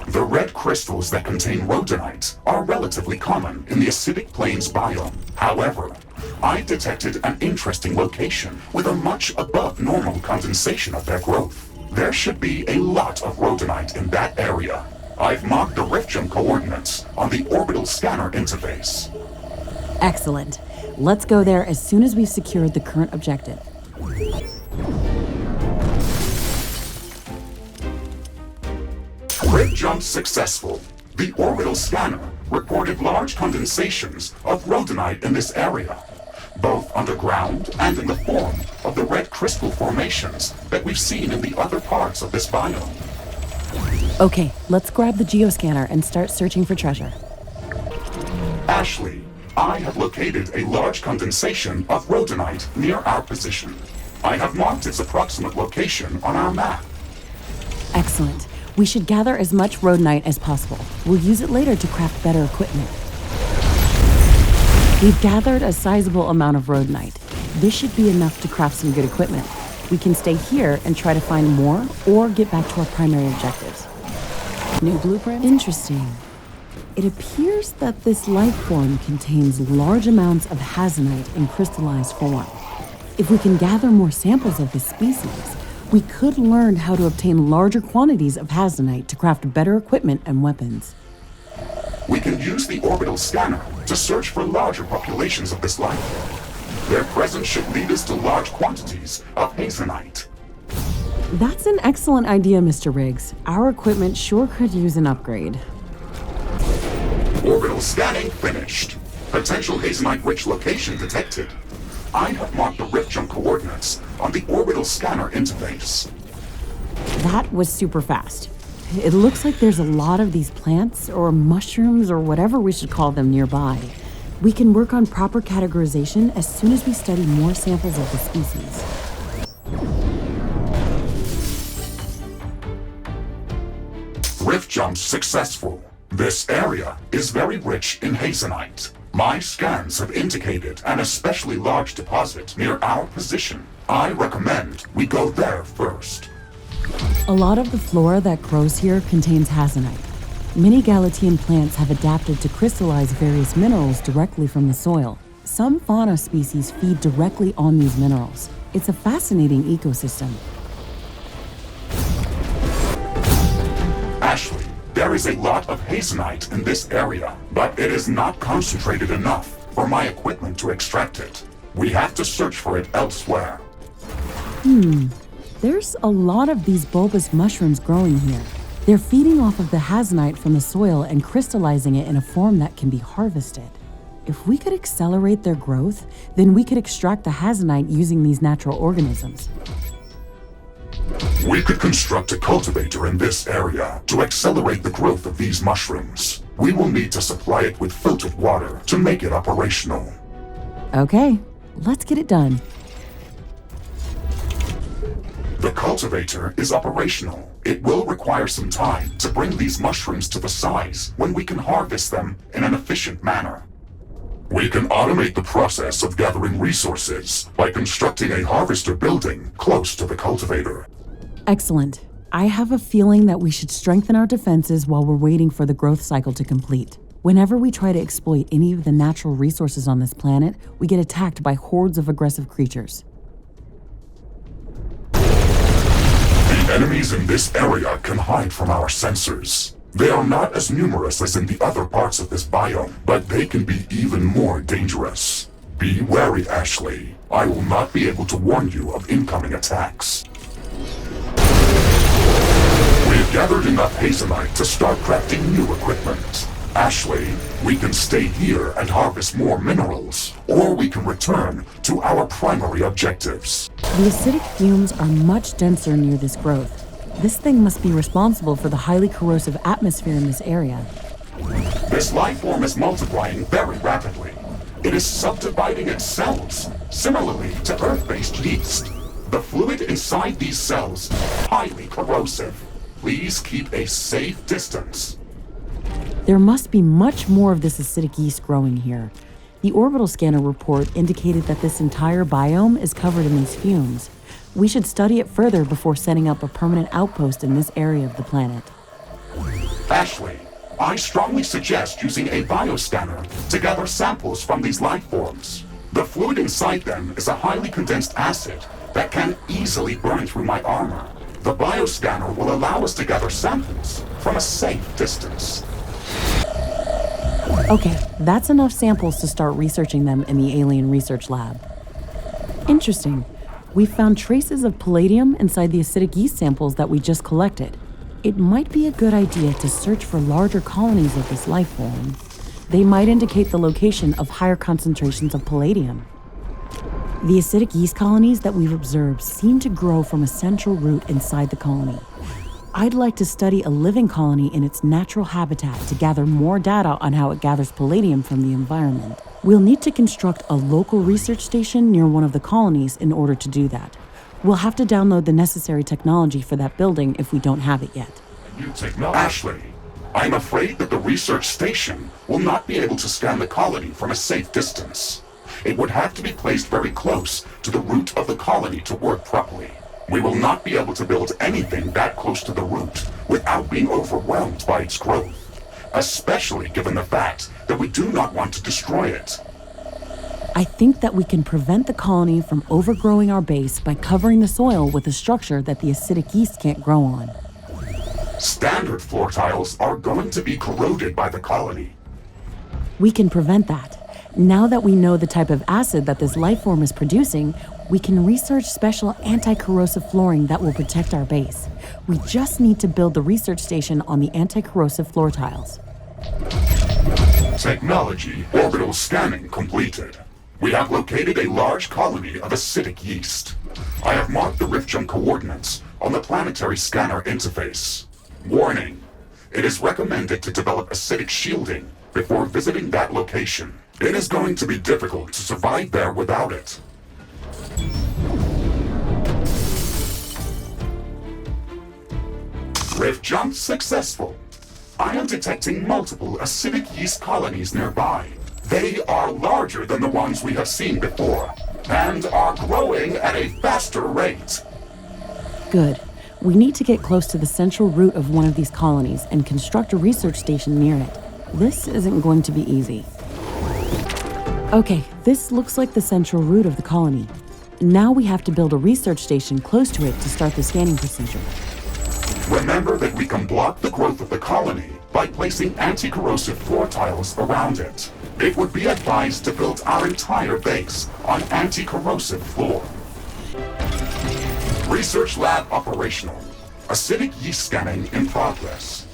The red crystals that contain rhodonite are relatively common in the acidic plains biome. However, I detected an interesting location with a much above normal condensation of their growth. There should be a lot of rhodonite in that area. I've marked the rift coordinates on the orbital scanner interface. Excellent. Let's go there as soon as we've secured the current objective. Rift jump successful. The orbital scanner reported large condensations of rhodonite in this area, both underground and in the form of the red crystal formations that we've seen in the other parts of this biome. Okay, let's grab the geoscanner and start searching for treasure. Ashley, I have located a large condensation of rhodonite near our position. I have marked its approximate location on our map. Excellent. We should gather as much rhodonite as possible. We'll use it later to craft better equipment. We've gathered a sizable amount of rhodonite. This should be enough to craft some good equipment. We can stay here and try to find more, or get back to our primary objectives. New blueprint? Interesting. It appears that this life form contains large amounts of hazonite in crystallized form. If we can gather more samples of this species, we could learn how to obtain larger quantities of hazonite to craft better equipment and weapons. We can use the orbital scanner to search for larger populations of this life. Their presence should lead us to large quantities of hazonite. That's an excellent idea, Mr. Riggs. Our equipment sure could use an upgrade. Orbital scanning finished. Potential hazonite-rich location detected. I have marked the rift jump coordinates on the orbital scanner interface. That was super fast. It looks like there's a lot of these plants, or mushrooms, or whatever we should call them nearby. We can work on proper categorization as soon as we study more samples of the species. Rift jump successful. This area is very rich in hazonite. My scans have indicated an especially large deposit near our position. I recommend we go there first. A lot of the flora that grows here contains hazonite. Many Galatian plants have adapted to crystallize various minerals directly from the soil. Some fauna species feed directly on these minerals. It's a fascinating ecosystem. Ashley, there is a lot of hazonite in this area, but it is not concentrated enough for my equipment to extract it. We have to search for it elsewhere. There's a lot of these bulbous mushrooms growing here. They're feeding off of the hazonite from the soil and crystallizing it in a form that can be harvested. If we could accelerate their growth, then we could extract the hazonite using these natural organisms. We could construct a cultivator in this area to accelerate the growth of these mushrooms. We will need to supply it with filtered water to make it operational. Okay, let's get it done. The cultivator is operational. It will require some time to bring these mushrooms to the size when we can harvest them in an efficient manner. We can automate the process of gathering resources by constructing a harvester building close to the cultivator. Excellent. I have a feeling that we should strengthen our defenses while we're waiting for the growth cycle to complete. Whenever we try to exploit any of the natural resources on this planet, we get attacked by hordes of aggressive creatures. The enemies in this area can hide from our sensors. They are not as numerous as in the other parts of this biome, but they can be even more dangerous. Be wary, Ashley. I will not be able to warn you of incoming attacks. We have gathered enough hazonite to start crafting new equipment. Ashley, we can stay here and harvest more minerals, or we can return to our primary objectives. The acidic fumes are much denser near this growth. This thing must be responsible for the highly corrosive atmosphere in this area. This life form is multiplying very rapidly. It is subdividing its cells, similarly to Earth-based yeast. The fluid inside these cells is highly corrosive. Please keep a safe distance. There must be much more of this acidic yeast growing here. The orbital scanner report indicated that this entire biome is covered in these fumes. We should study it further before setting up a permanent outpost in this area of the planet. Ashley, I strongly suggest using a bioscanner to gather samples from these life forms. The fluid inside them is a highly condensed acid that can easily burn through my armor. The bioscanner will allow us to gather samples from a safe distance. Okay, that's enough samples to start researching them in the alien research lab. Interesting. We found traces of palladium inside the acidic yeast samples that we just collected. It might be a good idea to search for larger colonies of this life form. They might indicate the location of higher concentrations of palladium. The acidic yeast colonies that we've observed seem to grow from a central root inside the colony. I'd like to study a living colony in its natural habitat to gather more data on how it gathers palladium from the environment. We'll need to construct a local research station near one of the colonies in order to do that. We'll have to download the necessary technology for that building if we don't have it yet. Ashley, I'm afraid that the research station will not be able to scan the colony from a safe distance. It would have to be placed very close to the root of the colony to work properly. We will not be able to build anything that close to the root without being overwhelmed by its growth, especially given the fact that we do not want to destroy it. I think that we can prevent the colony from overgrowing our base by covering the soil with a structure that the acidic yeast can't grow on. Standard floor tiles are going to be corroded by the colony. We can prevent that. Now that we know the type of acid that this life form is producing, we can research special anti-corrosive flooring that will protect our base. We just need to build the research station on the anti-corrosive floor tiles. Technology orbital scanning completed. We have located a large colony of acidic yeast. I have marked the rift jump coordinates on the planetary scanner interface. Warning: it is recommended to develop acidic shielding before visiting that location. It is going to be difficult to survive there without it. Rift jump successful. I am detecting multiple acidic yeast colonies nearby. They are larger than the ones we have seen before, and are growing at a faster rate. Good. We need to get close to the central root of one of these colonies and construct a research station near it. This isn't going to be easy. Okay, this looks like the central root of the colony. Now we have to build a research station close to it to start the scanning procedure. Remember that we can block the growth of the colony by placing anti-corrosive floor tiles around it. It would be advised to build our entire base on anti-corrosive floor. Research lab operational. Acidic yeast scanning in progress.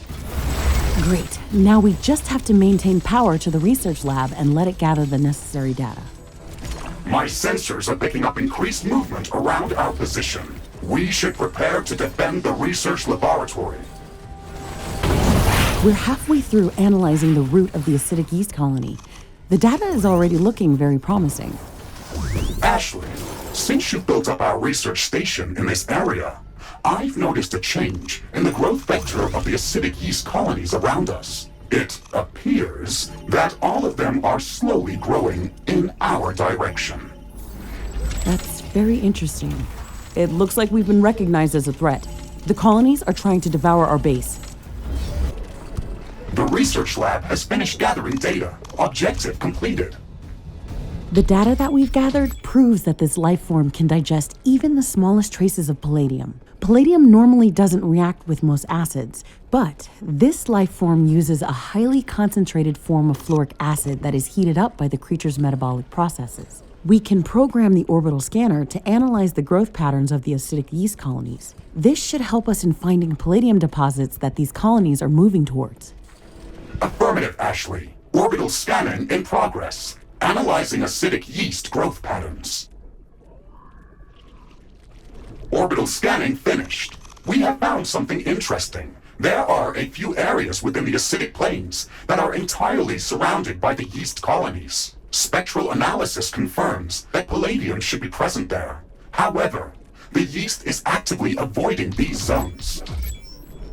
Great. Now we just have to maintain power to the research lab and let it gather the necessary data. My sensors are picking up increased movement around our position. We should prepare to defend the research laboratory. We're halfway through analyzing the root of the acidic yeast colony. The data is already looking very promising. Ashley, since you built up our research station in this area, I've noticed a change in the growth vector of the acidic yeast colonies around us. It appears that all of them are slowly growing in our direction. That's very interesting. It looks like we've been recognized as a threat. The colonies are trying to devour our base. The research lab has finished gathering data. Objective completed. The data that we've gathered proves that this life form can digest even the smallest traces of palladium. Palladium normally doesn't react with most acids, but this life form uses a highly concentrated form of fluoric acid that is heated up by the creature's metabolic processes. We can program the orbital scanner to analyze the growth patterns of the acidic yeast colonies. This should help us in finding palladium deposits that these colonies are moving towards. Affirmative, Ashley. Orbital scanning in progress. Analyzing acidic yeast growth patterns. Orbital scanning finished. We have found something interesting. There are a few areas within the acidic plains that are entirely surrounded by the yeast colonies. Spectral analysis confirms that palladium should be present there. However, the yeast is actively avoiding these zones.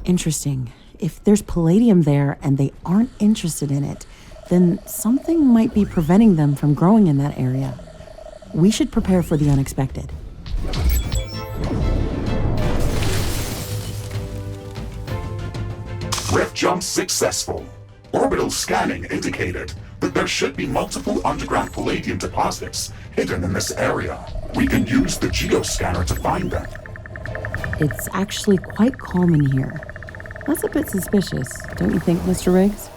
Interesting. If there's palladium there and they aren't interested in it, then something might be preventing them from growing in that area. We should prepare for the unexpected. Rift jump successful. Orbital scanning indicated that there should be multiple underground palladium deposits hidden in this area. We can use the geoscanner to find them. It's actually quite calm in here. That's a bit suspicious, don't you think, Mr. Riggs?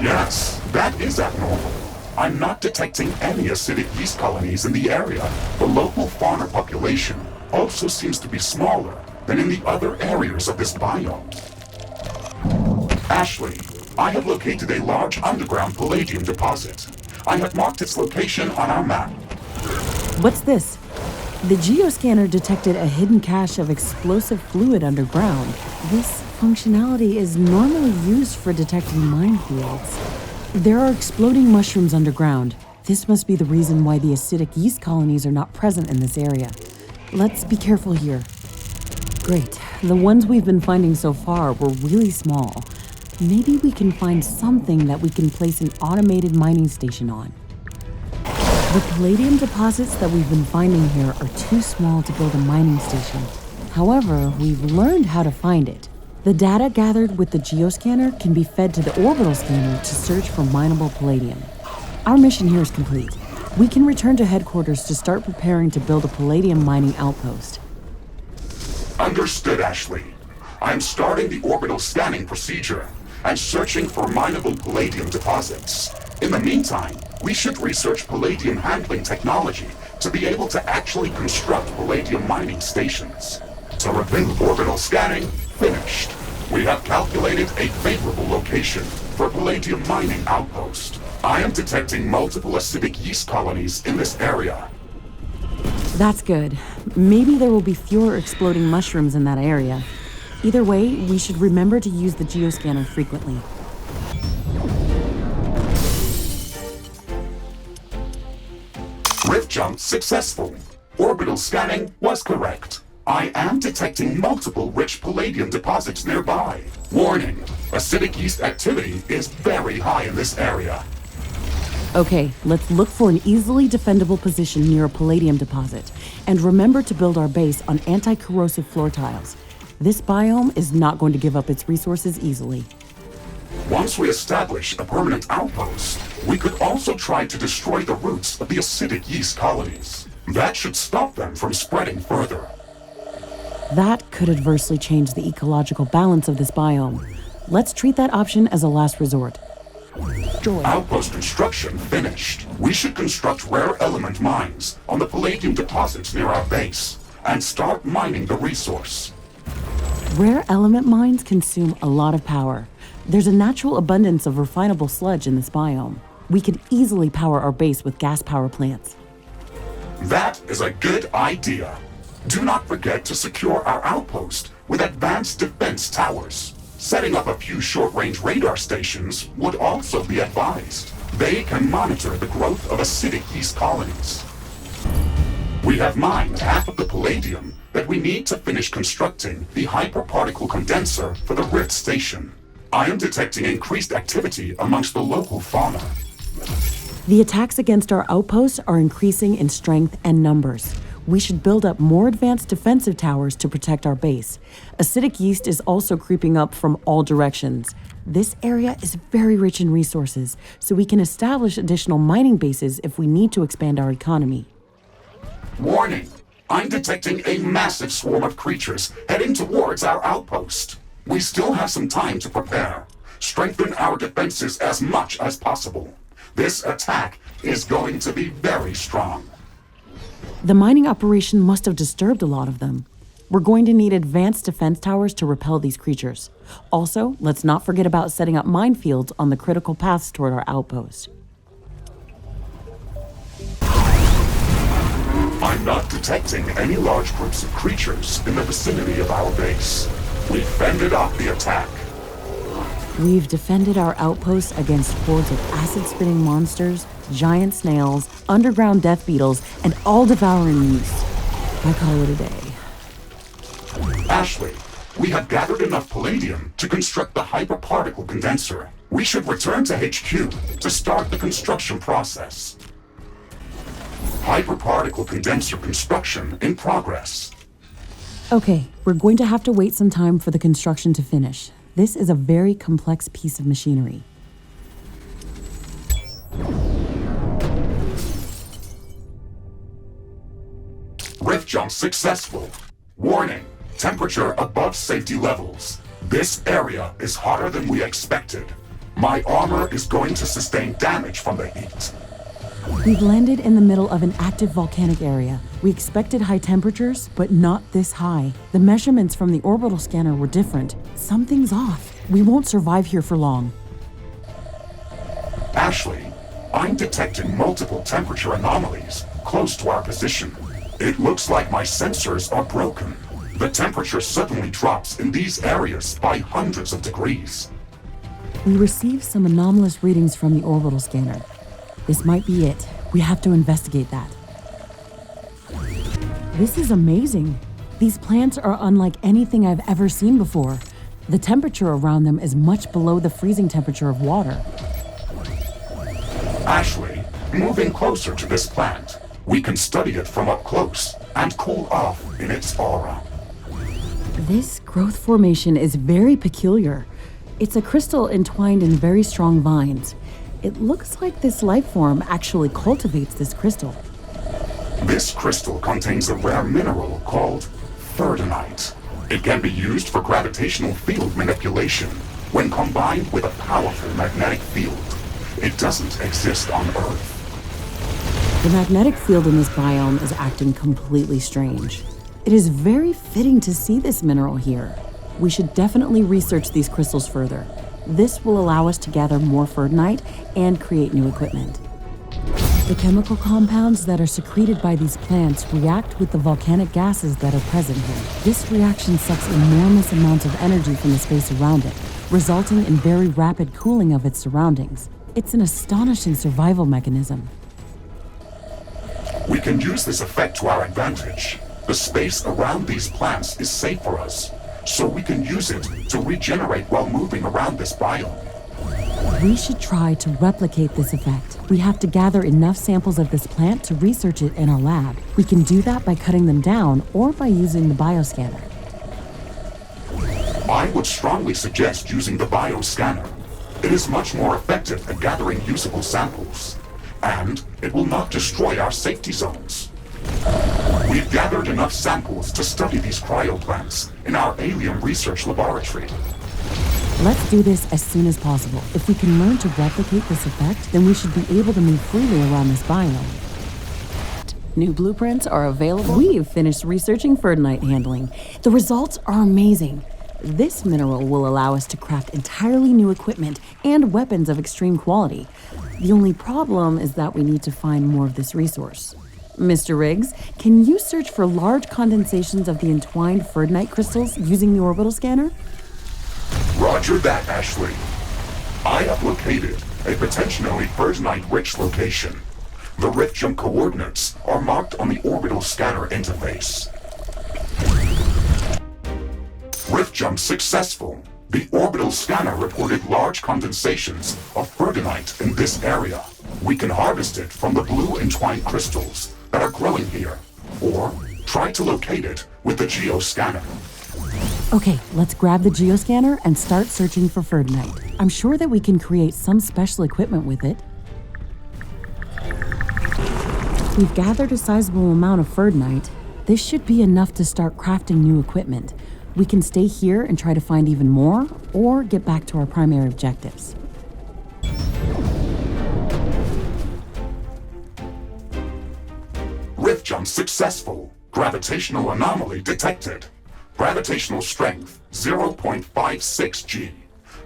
Yes, that is abnormal. I'm not detecting any acidic yeast colonies in the area. The local fauna population also seems to be smaller than in the other areas of this biome. Ashley, I have located a large underground palladium deposit. I have marked its location on our map. What's this? The geoscanner detected a hidden cache of explosive fluid underground. This functionality is normally used for detecting minefields. There are exploding mushrooms underground. This must be the reason why the acidic yeast colonies are not present in this area. Let's be careful here. Great. The ones we've been finding so far were really small. Maybe we can find something that we can place an automated mining station on. The palladium deposits that we've been finding here are too small to build a mining station. However, we've learned how to find it. The data gathered with the geoscanner can be fed to the orbital scanner to search for mineable palladium. Our mission here is complete. We can return to headquarters to start preparing to build a palladium mining outpost. Understood, Ashley. I'm starting the orbital scanning procedure and searching for mineable palladium deposits. In the meantime, we should research palladium handling technology to be able to actually construct palladium mining stations. To reveal orbital scanning, finished. We have calculated a favorable location for palladium mining outpost. I am detecting multiple acidic yeast colonies in this area. That's good. Maybe there will be fewer exploding mushrooms in that area. Either way, we should remember to use the geoscanner frequently. Rift jump successful. Orbital scanning was correct. I am detecting multiple rich palladium deposits nearby. Warning, acidic yeast activity is very high in this area. Okay, let's look for an easily defendable position near a palladium deposit. And remember to build our base on anti-corrosive floor tiles. This biome is not going to give up its resources easily. Once we establish a permanent outpost, we could also try to destroy the roots of the acidic yeast colonies. That should stop them from spreading further. That could adversely change the ecological balance of this biome. Let's treat that option as a last resort. Joy. Outpost construction finished. We should construct rare element mines on the palladium deposits near our base and start mining the resource. Rare element mines consume a lot of power. There's a natural abundance of refinable sludge in this biome. We could easily power our base with gas power plants. That is a good idea. Do not forget to secure our outpost with advanced defense towers. Setting up a few short-range radar stations would also be advised. They can monitor the growth of acidic yeast colonies. We have mined half of the palladium that we need to finish constructing the hyperparticle condenser for the Rift station. I am detecting increased activity amongst the local fauna. The attacks against our outposts are increasing in strength and numbers. We should build up more advanced defensive towers to protect our base. Acidic yeast is also creeping up from all directions. This area is very rich in resources, so we can establish additional mining bases if we need to expand our economy. Warning! I'm detecting a massive swarm of creatures heading towards our outpost. We still have some time to prepare. Strengthen our defenses as much as possible. This attack is going to be very strong. The mining operation must have disturbed a lot of them. We're going to need advanced defense towers to repel these creatures. Also, let's not forget about setting up minefields on the critical paths toward our outpost. I'm not detecting any large groups of creatures in the vicinity of our base. We fended off the attack. We've defended our outposts against hordes of acid-spitting monsters, giant snails, underground death beetles, and all-devouring yeast. I call it a day. Ashley, we have gathered enough palladium to construct the hyperparticle condenser. We should return to HQ to start the construction process. Hyperparticle condenser construction in progress. Okay, we're going to have to wait some time for the construction to finish. This is a very complex piece of machinery. Rift jump successful. Warning, temperature above safety levels. This area is hotter than we expected. My armor is going to sustain damage from the heat. We've landed in the middle of an active volcanic area. We expected high temperatures, but not this high. The measurements from the orbital scanner were different. Something's off. We won't survive here for long. Ashley, I'm detecting multiple temperature anomalies close to our position. It looks like my sensors are broken. The temperature suddenly drops in these areas by hundreds of degrees. We received some anomalous readings from the orbital scanner. This might be it. We have to investigate that. This is amazing. These plants are unlike anything I've ever seen before. The temperature around them is much below the freezing temperature of water. Ashley, moving closer to this plant, we can study it from up close and cool off in its aura. This growth formation is very peculiar. It's a crystal entwined in very strong vines. It looks like this life form actually cultivates this crystal. This crystal contains a rare mineral called ferdinite. It can be used for gravitational field manipulation when combined with a powerful magnetic field. It doesn't exist on Earth. The magnetic field in this biome is acting completely strange. It is very fitting to see this mineral here. We should definitely research these crystals further. This will allow us to gather more ferdinite and create new equipment. The chemical compounds that are secreted by these plants react with the volcanic gases that are present here. This reaction sucks enormous amounts of energy from the space around it, resulting in very rapid cooling of its surroundings. It's an astonishing survival mechanism. We can use this effect to our advantage. The space around these plants is safe for us, so we can use it to regenerate while moving around this biome. We should try to replicate this effect. We have to gather enough samples of this plant to research it in our lab. We can do that by cutting them down or by using the bioscanner. I would strongly suggest using the bioscanner. It is much more effective at gathering usable samples, and it will not destroy our safety zones. We've gathered enough samples to study these cryoplants in our alien research laboratory. Let's do this as soon as possible. If we can learn to replicate this effect, then we should be able to move freely around this biome. New blueprints are available. We've finished researching ferdinite handling. The results are amazing. This mineral will allow us to craft entirely new equipment and weapons of extreme quality. The only problem is that we need to find more of this resource. Mr. Riggs, can you search for large condensations of the entwined ferdinite crystals using the orbital scanner? Roger that, Ashley. I have located a potentially ferdinite-rich location. The rift jump coordinates are marked on the orbital scanner interface. Rift jump successful. The orbital scanner reported large condensations of ferdinite in this area. We can harvest it from the blue entwined crystals that are growing here, or try to locate it with the geoscanner. Okay, let's grab the geoscanner and start searching for ferdinite. I'm sure that we can create some special equipment with it. We've gathered a sizable amount of ferdinite. This should be enough to start crafting new equipment. We can stay here and try to find even more, or get back to our primary objectives. Rift jump successful. Gravitational anomaly detected. Gravitational strength 0.56 G.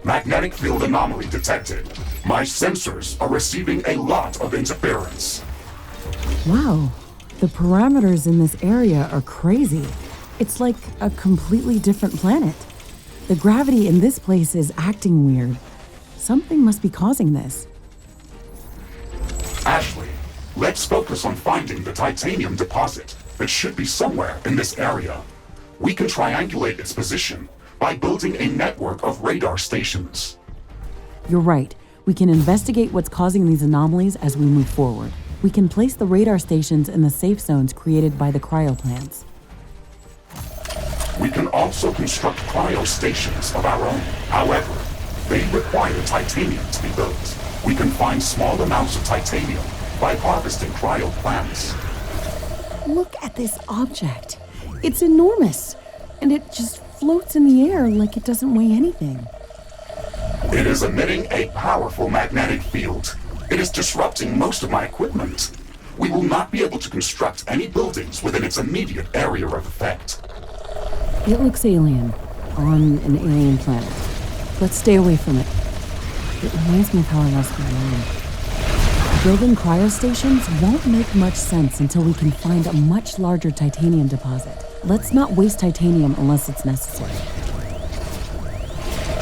Magnetic field anomaly detected. My sensors are receiving a lot of interference. Wow, the parameters in this area are crazy. It's like a completely different planet. The gravity in this place is acting weird. Something must be causing this. Ashley, let's focus on finding the titanium deposit that should be somewhere in this area. We can triangulate its position by building a network of radar stations. You're right. We can investigate what's causing these anomalies as we move forward. We can place the radar stations in the safe zones created by the cryoplants. We can also construct cryo stations of our own. However, they require titanium to be built. We can find small amounts of titanium by harvesting cryoplants. Look at this object. It's enormous, and it just floats in the air like it doesn't weigh anything. It is emitting a powerful magnetic field. It is disrupting most of my equipment. We will not be able to construct any buildings within its immediate area of effect. It looks alien, on an alien planet. Let's stay away from it. It reminds me of how I lost my mind. Building cryostations won't make much sense until we can find a much larger titanium deposit. Let's not waste titanium unless it's necessary.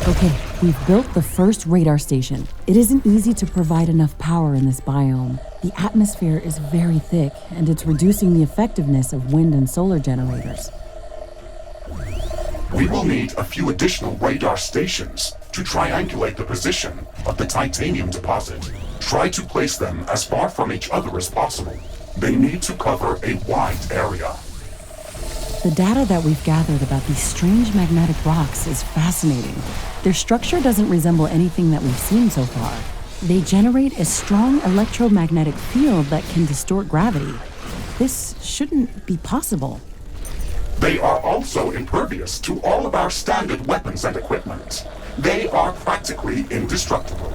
Okay, we've built the first radar station. It isn't easy to provide enough power in this biome. The atmosphere is very thick, and it's reducing the effectiveness of wind and solar generators. We will need a few additional radar stations to triangulate the position of the titanium deposit. Try to place them as far from each other as possible. They need to cover a wide area. The data that we've gathered about these strange magnetic rocks is fascinating. Their structure doesn't resemble anything that we've seen so far. They generate a strong electromagnetic field that can distort gravity. This shouldn't be possible. They are also impervious to all of our standard weapons and equipment. They are practically indestructible.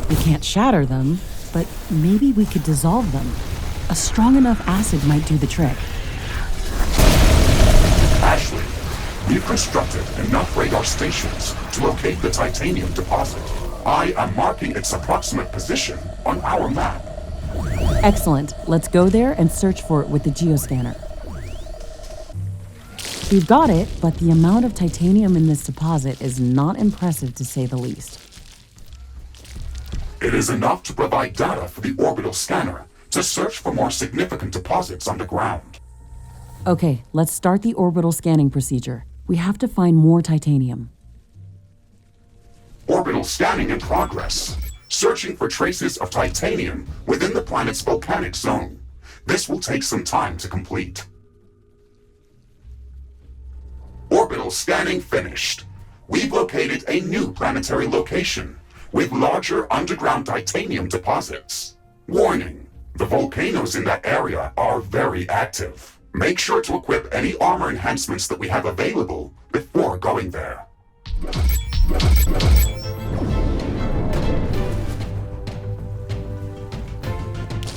We can't shatter them, but maybe we could dissolve them. A strong enough acid might do the trick. Ashley, we've constructed enough radar stations to locate the titanium deposit. I am marking its approximate position on our map. Excellent. Let's go there and search for it with the geoscanner. We've got it, but the amount of titanium in this deposit is not impressive to say the least. It is enough to provide data for the orbital scanner to search for more significant deposits underground. Okay, let's start the orbital scanning procedure. We have to find more titanium. Orbital scanning in progress. Searching for traces of titanium within the planet's volcanic zone. This will take some time to complete. Orbital scanning finished. We've located a new planetary location with larger underground titanium deposits. Warning, the volcanoes in that area are very active. Make sure to equip any armor enhancements that we have available before going there.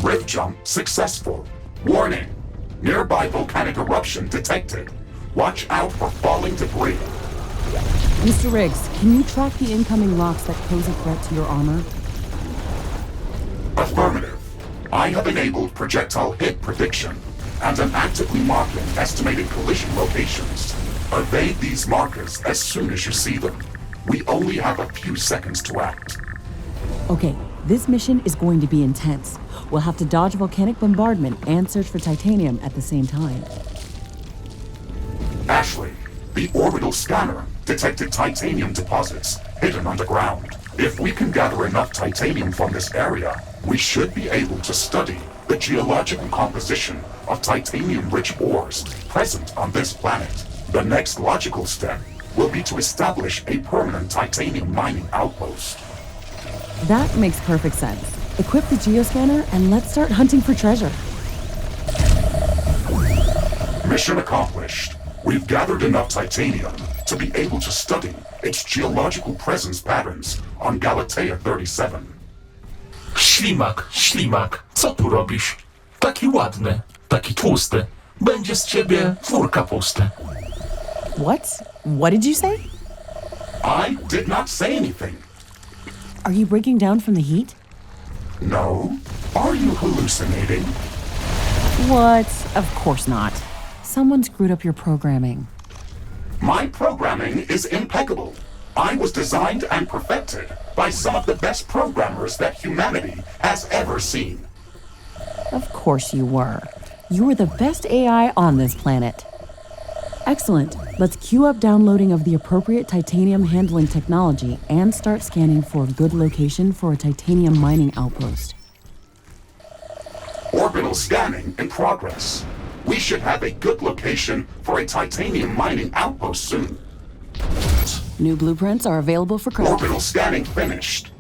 Rift jump successful. Warning, nearby volcanic eruption detected. Watch out for falling debris. Mr. Riggs, can you track the incoming rocks that pose a threat to your armor? Affirmative. I have enabled projectile hit prediction and am actively marking estimated collision locations. Evade these markers as soon as you see them. We only have a few seconds to act. Okay, this mission is going to be intense. We'll have to dodge volcanic bombardment and search for titanium at the same time. Ashley, the orbital scanner detected titanium deposits hidden underground. If we can gather enough titanium from this area, we should be able to study the geological composition of titanium-rich ores present on this planet. The next logical step will be to establish a permanent titanium mining outpost. That makes perfect sense. Equip the geoscanner and let's start hunting for treasure. Mission accomplished. We've gathered enough titanium to be able to study its geological presence patterns on Galatea 37. Ślimak, co tu robisz? Taki ładny, taki tłusty. Będzie z ciebie czwórka pusty. What? What did you say? I did not say anything. Are you breaking down from the heat? No. Are you hallucinating? What? Of course not. Someone screwed up your programming. My programming is impeccable. I was designed and perfected by some of the best programmers that humanity has ever seen. Of course you were. You were the best AI on this planet. Excellent. Let's queue up downloading of the appropriate titanium handling technology and start scanning for a good location for a titanium mining outpost. Orbital scanning in progress. We should have a good location for a titanium mining outpost soon. New blueprints are available for craft. Orbital scanning finished.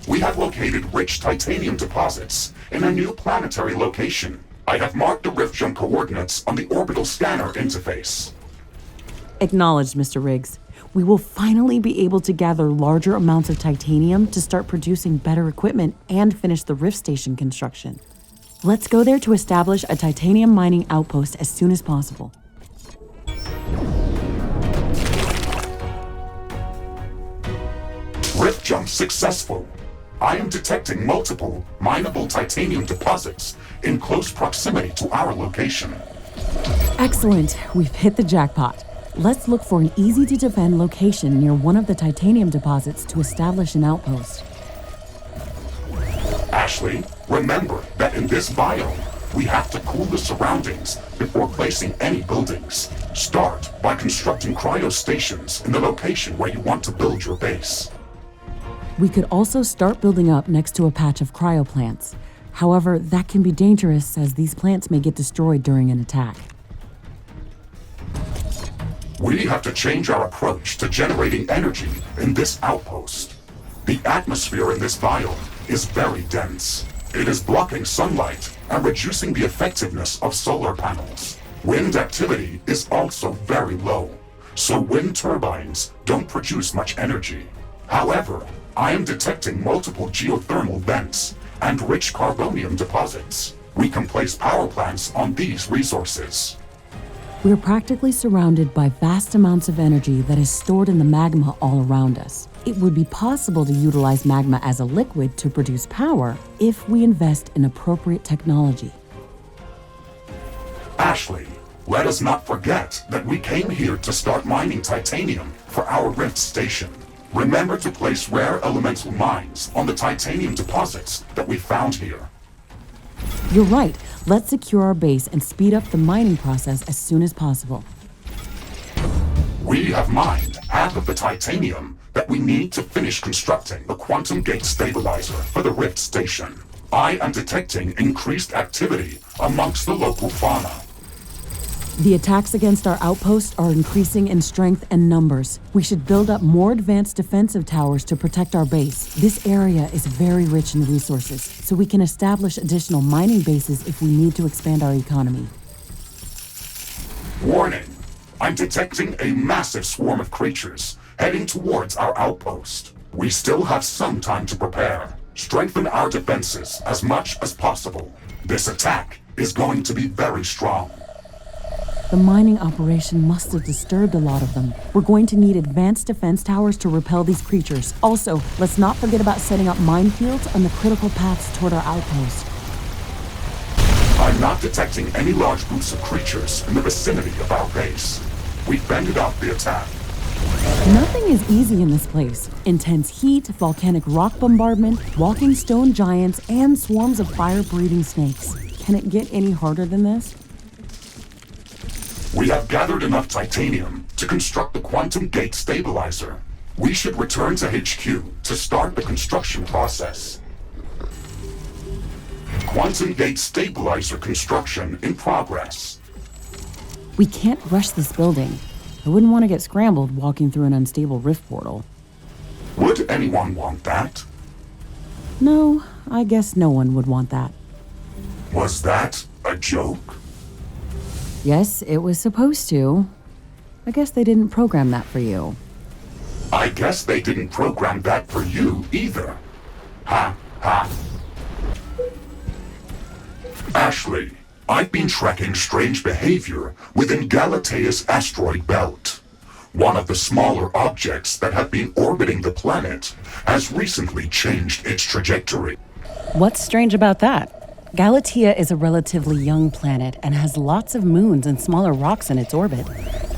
We have located rich titanium deposits in a new planetary location. I have marked the rift jump coordinates on the orbital scanner interface. Acknowledged, Mr. Riggs. We will finally be able to gather larger amounts of titanium to start producing better equipment and finish the rift station construction. Let's go there to establish a titanium mining outpost as soon as possible. Rift jump successful. I am detecting multiple mineable titanium deposits in close proximity to our location. Excellent. We've hit the jackpot. Let's look for an easy-to-defend location near one of the titanium deposits to establish an outpost. Ashley, remember that in this biome, we have to cool the surroundings before placing any buildings. Start by constructing cryostations in the location where you want to build your base. We could also start building up next to a patch of cryoplants. However, that can be dangerous as these plants may get destroyed during an attack. We have to change our approach to generating energy in this outpost. The atmosphere in this biome is very dense. It is blocking sunlight and reducing the effectiveness of solar panels. Wind activity is also very low, so wind turbines don't produce much energy. However, I am detecting multiple geothermal vents and rich carbonium deposits. We can place power plants on these resources. We're practically surrounded by vast amounts of energy that is stored in the magma all around us. It would be possible to utilize magma as a liquid to produce power if we invest in appropriate technology. Ashley, let us not forget that we came here to start mining titanium for our Rift station. Remember to place rare elemental mines on the titanium deposits that we found here. You're right. Let's secure our base and speed up the mining process as soon as possible. We have mined half of the titanium that we need to finish constructing the quantum gate stabilizer for the Rift station. I am detecting increased activity amongst the local fauna. The attacks against our outpost are increasing in strength and numbers. We should build up more advanced defensive towers to protect our base. This area is very rich in resources, so we can establish additional mining bases if we need to expand our economy. Warning! I'm detecting a massive swarm of creatures heading towards our outpost. We still have some time to prepare. Strengthen our defenses as much as possible. This attack is going to be very strong. The mining operation must have disturbed a lot of them. We're going to need advanced defense towers to repel these creatures. Also, let's not forget about setting up minefields on the critical paths toward our outpost. I'm not detecting any large groups of creatures in the vicinity of our base. We fended off the attack. Nothing is easy in this place. Intense heat, volcanic rock bombardment, walking stone giants, and swarms of fire-breathing snakes. Can it get any harder than this? We have gathered enough titanium to construct the quantum gate stabilizer. We should return to HQ to start the construction process. Quantum gate stabilizer construction in progress. We can't rush this building. I wouldn't want to get scrambled walking through an unstable rift portal. Would anyone want that? No, I guess no one would want that. Was that a joke? Yes, it was supposed to. I guess they didn't program that for you. I guess they didn't program that for you either. Ha, ha. Ashley, I've been tracking strange behavior within Galatea's asteroid belt. One of the smaller objects that have been orbiting the planet has recently changed its trajectory. What's strange about that? Galatea is a relatively young planet and has lots of moons and smaller rocks in its orbit.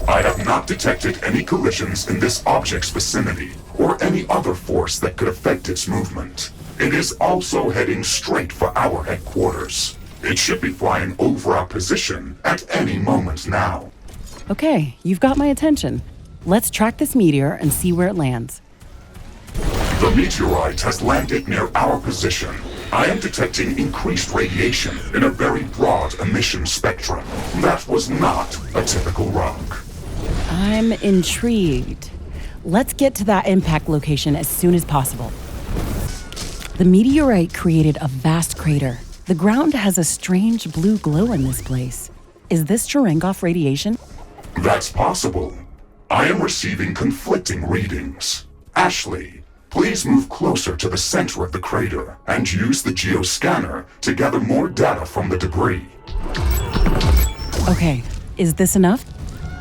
I have not detected any collisions in this object's vicinity, or any other force that could affect its movement. It is also heading straight for our headquarters. It should be flying over our position at any moment now. Okay, you've got my attention. Let's track this meteor and see where it lands. The meteorite has landed near our position. I am detecting increased radiation in a very broad emission spectrum. That was not a typical rock. I'm intrigued. Let's get to that impact location as soon as possible. The meteorite created a vast crater. The ground has a strange blue glow in this place. Is this Cherenkov radiation? That's possible. I am receiving conflicting readings. Ashley, please move closer to the center of the crater and use the geoscanner to gather more data from the debris. Okay, is this enough?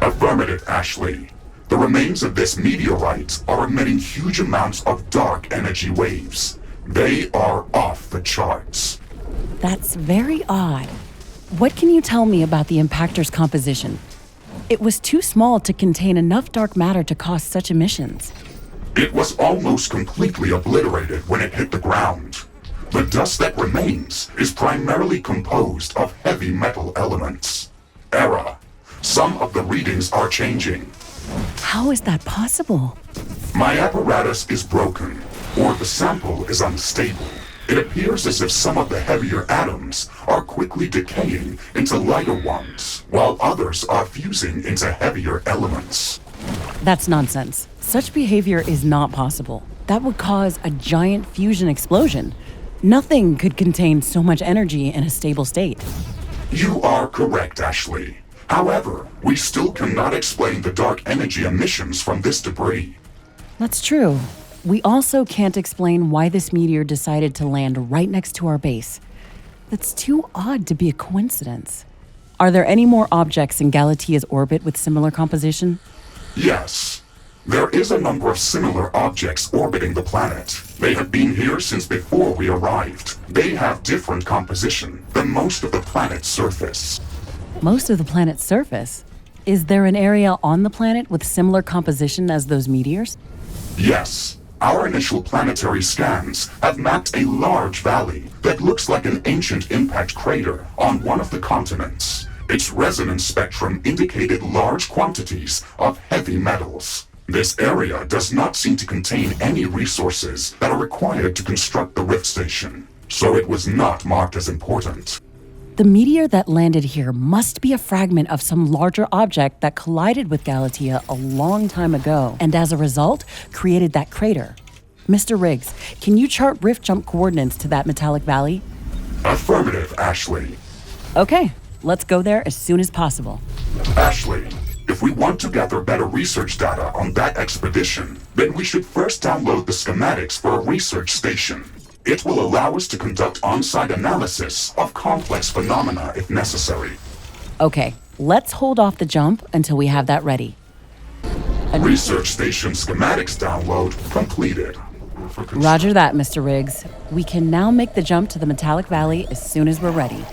Affirmative, Ashley. The remains of this meteorite are emitting huge amounts of dark energy waves. They are off the charts. That's very odd. What can you tell me about the impactor's composition? It was too small to contain enough dark matter to cause such emissions. It was almost completely obliterated when it hit the ground. The dust that remains is primarily composed of heavy metal elements. Error. Some of the readings are changing. How is that possible? My apparatus is broken, or the sample is unstable. It appears as if some of the heavier atoms are quickly decaying into lighter ones, while others are fusing into heavier elements. That's nonsense. Such behavior is not possible. That would cause a giant fusion explosion. Nothing could contain so much energy in a stable state. You are correct, Ashley. However, we still cannot explain the dark energy emissions from this debris. That's true. We also can't explain why this meteor decided to land right next to our base. That's too odd to be a coincidence. Are there any more objects in Galatia's orbit with similar composition? Yes. There is a number of similar objects orbiting the planet. They have been here since before we arrived. They have different composition than most of the planet's surface. Most of the planet's surface? Is there an area on the planet with similar composition as those meteors? Yes. Our initial planetary scans have mapped a large valley that looks like an ancient impact crater on one of the continents. Its resonance spectrum indicated large quantities of heavy metals. This area does not seem to contain any resources that are required to construct the Rift Station, so it was not marked as important. The meteor that landed here must be a fragment of some larger object that collided with Galatia a long time ago, and as a result, created that crater. Mr. Riggs, can you chart rift jump coordinates to that metallic valley? Affirmative, Ashley. Okay, let's go there as soon as possible. Ashley, if we want to gather better research data on that expedition, then we should first download the schematics for a research station. It will allow us to conduct on-site analysis of complex phenomena if necessary. Okay, let's hold off the jump until we have that ready. Research station schematics download completed. Roger that, Mr. Riggs. We can now make the jump to the metallic valley as soon as we're ready.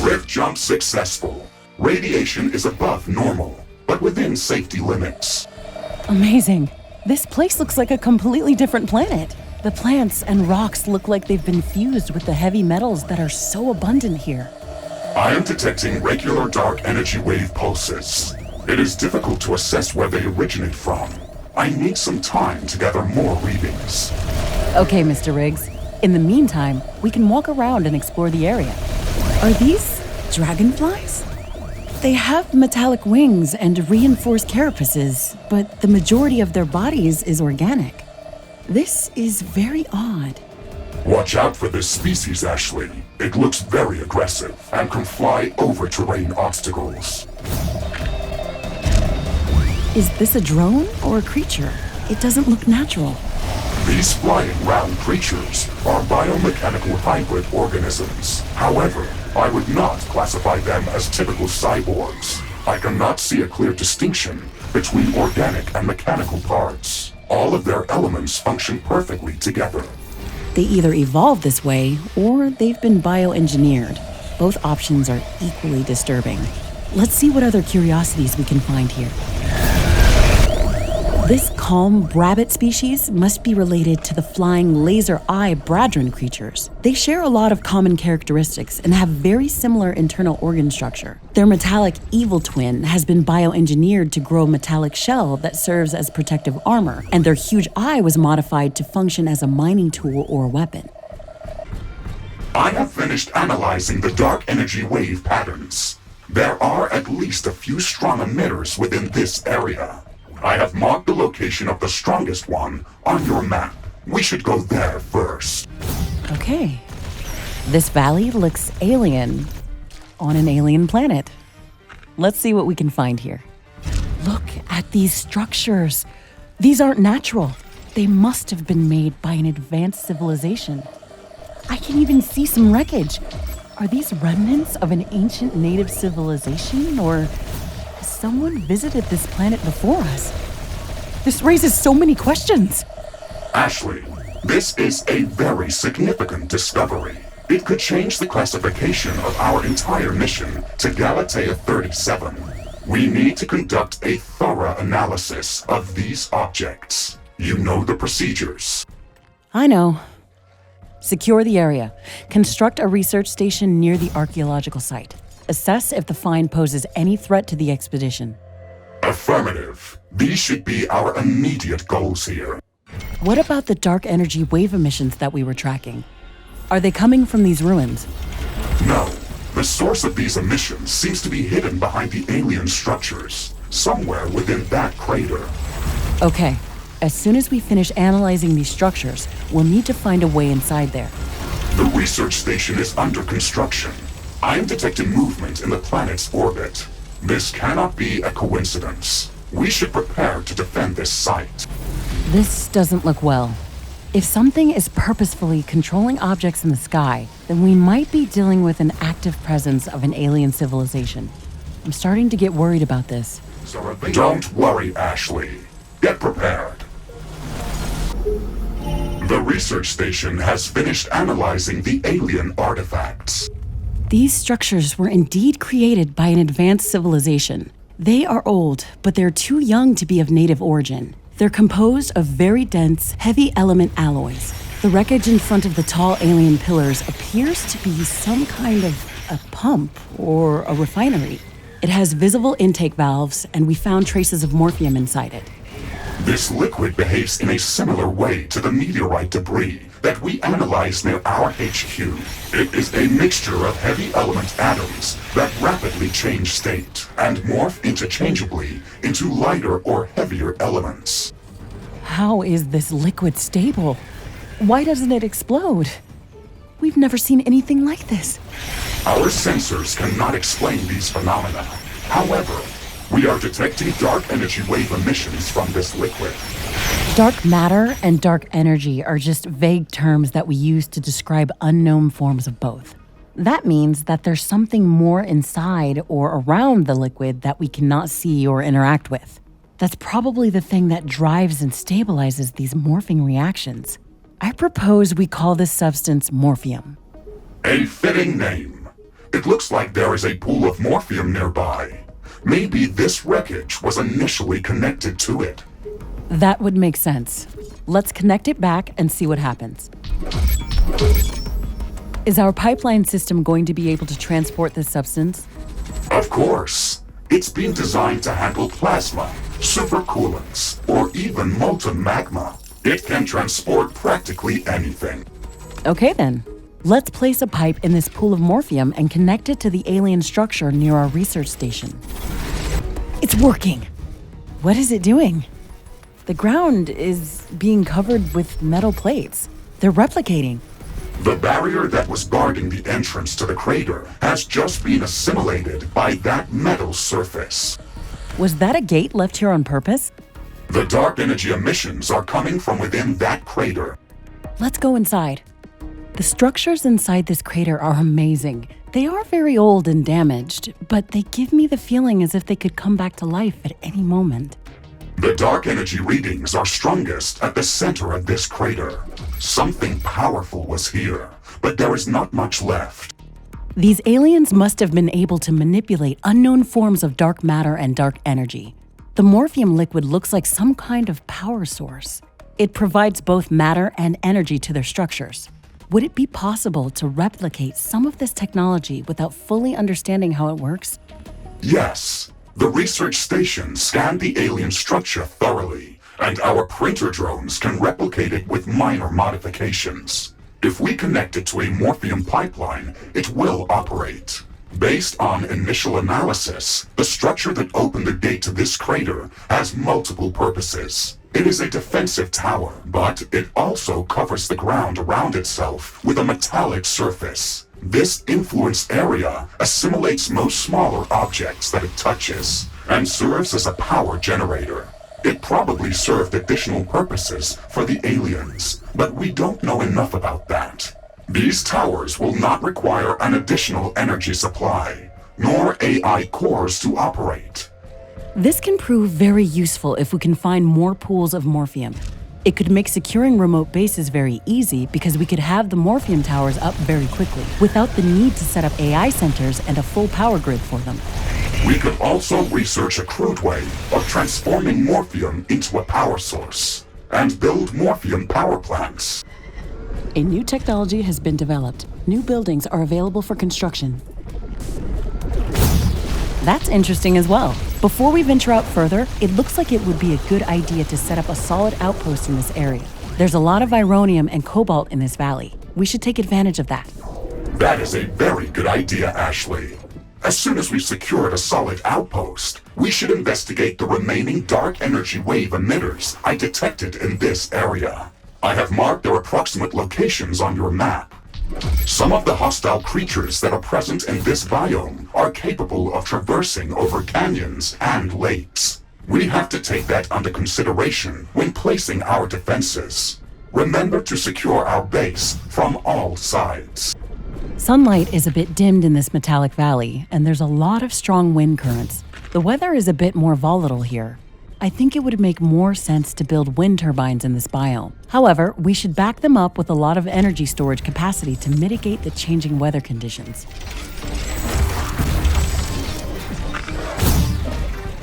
Rift jump successful. Radiation is above normal, but within safety limits. Amazing. This place looks like a completely different planet. The plants and rocks look like they've been fused with the heavy metals that are so abundant here. I am detecting regular dark energy wave pulses. It is difficult to assess where they originate from. I need some time to gather more readings. Okay, Mr. Riggs. In the meantime, we can walk around and explore the area. Are these dragonflies? They have metallic wings and reinforced carapaces, but the majority of their bodies is organic. This is very odd. Watch out for this species, Ashley. It looks very aggressive and can fly over terrain obstacles. Is this a drone or a creature? It doesn't look natural. These flying round creatures are biomechanical hybrid organisms. However, I would not classify them as typical cyborgs. I cannot see a clear distinction between organic and mechanical parts. All of their elements function perfectly together. They either evolved this way or they've been bioengineered. Both options are equally disturbing. Let's see what other curiosities we can find here. This calm rabbit species must be related to the flying laser-eye Bradron creatures. They share a lot of common characteristics and have very similar internal organ structure. Their metallic evil twin has been bioengineered to grow a metallic shell that serves as protective armor, and their huge eye was modified to function as a mining tool or a weapon. I have finished analyzing the dark energy wave patterns. There are at least a few strong emitters within this area. I have marked the location of the strongest one on your map. We should go there first. Okay. This valley looks alien on an alien planet. Let's see what we can find here. Look at these structures. These aren't natural. They must have been made by an advanced civilization. I can even see some wreckage. Are these remnants of an ancient native civilization, or has someone visited this planet before us? This raises so many questions. Ashley, this is a very significant discovery. It could change the classification of our entire mission to Galatea 37. We need to conduct a thorough analysis of these objects. You know the procedures. I know. Secure the area. Construct a research station near the archaeological site. Assess if the find poses any threat to the expedition. Affirmative. These should be our immediate goals here. What about the dark energy wave emissions that we were tracking? Are they coming from these ruins? No. The source of these emissions seems to be hidden behind the alien structures, somewhere within that crater. Okay. As soon as we finish analyzing these structures, we'll need to find a way inside there. The research station is under construction. I am detecting movement in the planet's orbit. This cannot be a coincidence. We should prepare to defend this site. This doesn't look well. If something is purposefully controlling objects in the sky, then we might be dealing with an active presence of an alien civilization. I'm starting to get worried about this. Don't worry, Ashley. Get prepared. The research station has finished analyzing the alien artifacts. These structures were indeed created by an advanced civilization. They are old, but they're too young to be of native origin. They're composed of very dense, heavy element alloys. The wreckage in front of the tall alien pillars appears to be some kind of a pump or a refinery. It has visible intake valves, and we found traces of morphium inside it. This liquid behaves in a similar way to the meteorite debris that we analyzed near our HQ. It is a mixture of heavy element atoms that rapidly change state and morph interchangeably into lighter or heavier elements. How is this liquid stable? Why doesn't it explode? We've never seen anything like this. Our sensors cannot explain these phenomena. However, we are detecting dark energy wave emissions from this liquid. Dark matter and dark energy are just vague terms that we use to describe unknown forms of both. That means that there's something more inside or around the liquid that we cannot see or interact with. That's probably the thing that drives and stabilizes these morphing reactions. I propose we call this substance morphium. A fitting name. It looks like there is a pool of morphium nearby. Maybe this wreckage was initially connected to it. That would make sense. Let's connect it back and see what happens. Is our pipeline system going to be able to transport this substance? Of course. It's been designed to handle plasma, supercoolants, or even molten magma. It can transport practically anything. Okay then. Let's place a pipe in this pool of morphium and connect it to the alien structure near our research station. It's working! What is it doing? The ground is being covered with metal plates. They're replicating. The barrier that was guarding the entrance to the crater has just been assimilated by that metal surface. Was that a gate left here on purpose? The dark energy emissions are coming from within that crater. Let's go inside. The structures inside this crater are amazing. They are very old and damaged, but they give me the feeling as if they could come back to life at any moment. The dark energy readings are strongest at the center of this crater. Something powerful was here, but there is not much left. These aliens must have been able to manipulate unknown forms of dark matter and dark energy. The morphium liquid looks like some kind of power source. It provides both matter and energy to their structures. Would it be possible to replicate some of this technology without fully understanding how it works? Yes. The research station scanned the alien structure thoroughly, and our printer drones can replicate it with minor modifications. If we connect it to a morphium pipeline, it will operate. Based on initial analysis, the structure that opened the gate to this crater has multiple purposes. It is a defensive tower, but it also covers the ground around itself with a metallic surface. This influenced area assimilates most smaller objects that it touches and serves as a power generator. It probably served additional purposes for the aliens, but we don't know enough about that. These towers will not require an additional energy supply, nor AI cores to operate. This can prove very useful if we can find more pools of morphium. It could make securing remote bases very easy because we could have the morphium towers up very quickly without the need to set up AI centers and a full power grid for them. We could also research a crude way of transforming morphium into a power source and build morphium power plants. A new technology has been developed. New buildings are available for construction. That's interesting as well. Before we venture out further, it looks like it would be a good idea to set up a solid outpost in this area. There's a lot of ironium and cobalt in this valley. We should take advantage of that. That is a very good idea, Ashley. As soon as we've secured a solid outpost, we should investigate the remaining dark energy wave emitters I detected in this area. I have marked their approximate locations on your map. Some of the hostile creatures that are present in this biome are capable of traversing over canyons and lakes. We have to take that under consideration when placing our defenses. Remember to secure our base from all sides. Sunlight is a bit dimmed in this metallic valley, and there's a lot of strong wind currents. The weather is a bit more volatile here. I think it would make more sense to build wind turbines in this biome. However, we should back them up with a lot of energy storage capacity to mitigate the changing weather conditions.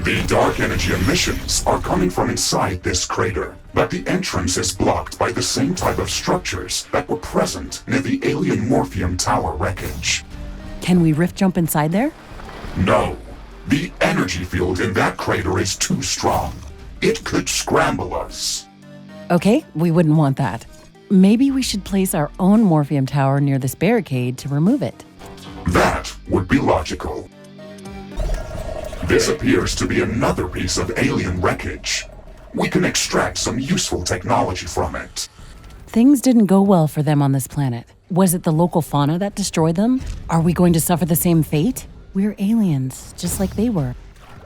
The dark energy emissions are coming from inside this crater, but the entrance is blocked by the same type of structures that were present near the alien Morphium Tower wreckage. Can we rift jump inside there? No. The energy field in that crater is too strong. It could scramble us. Okay, we wouldn't want that. Maybe we should place our own Morphium Tower near this barricade to remove it. That would be logical. This appears to be another piece of alien wreckage. We can extract some useful technology from it. Things didn't go well for them on this planet. Was it the local fauna that destroyed them? Are we going to suffer the same fate? We're aliens, just like they were.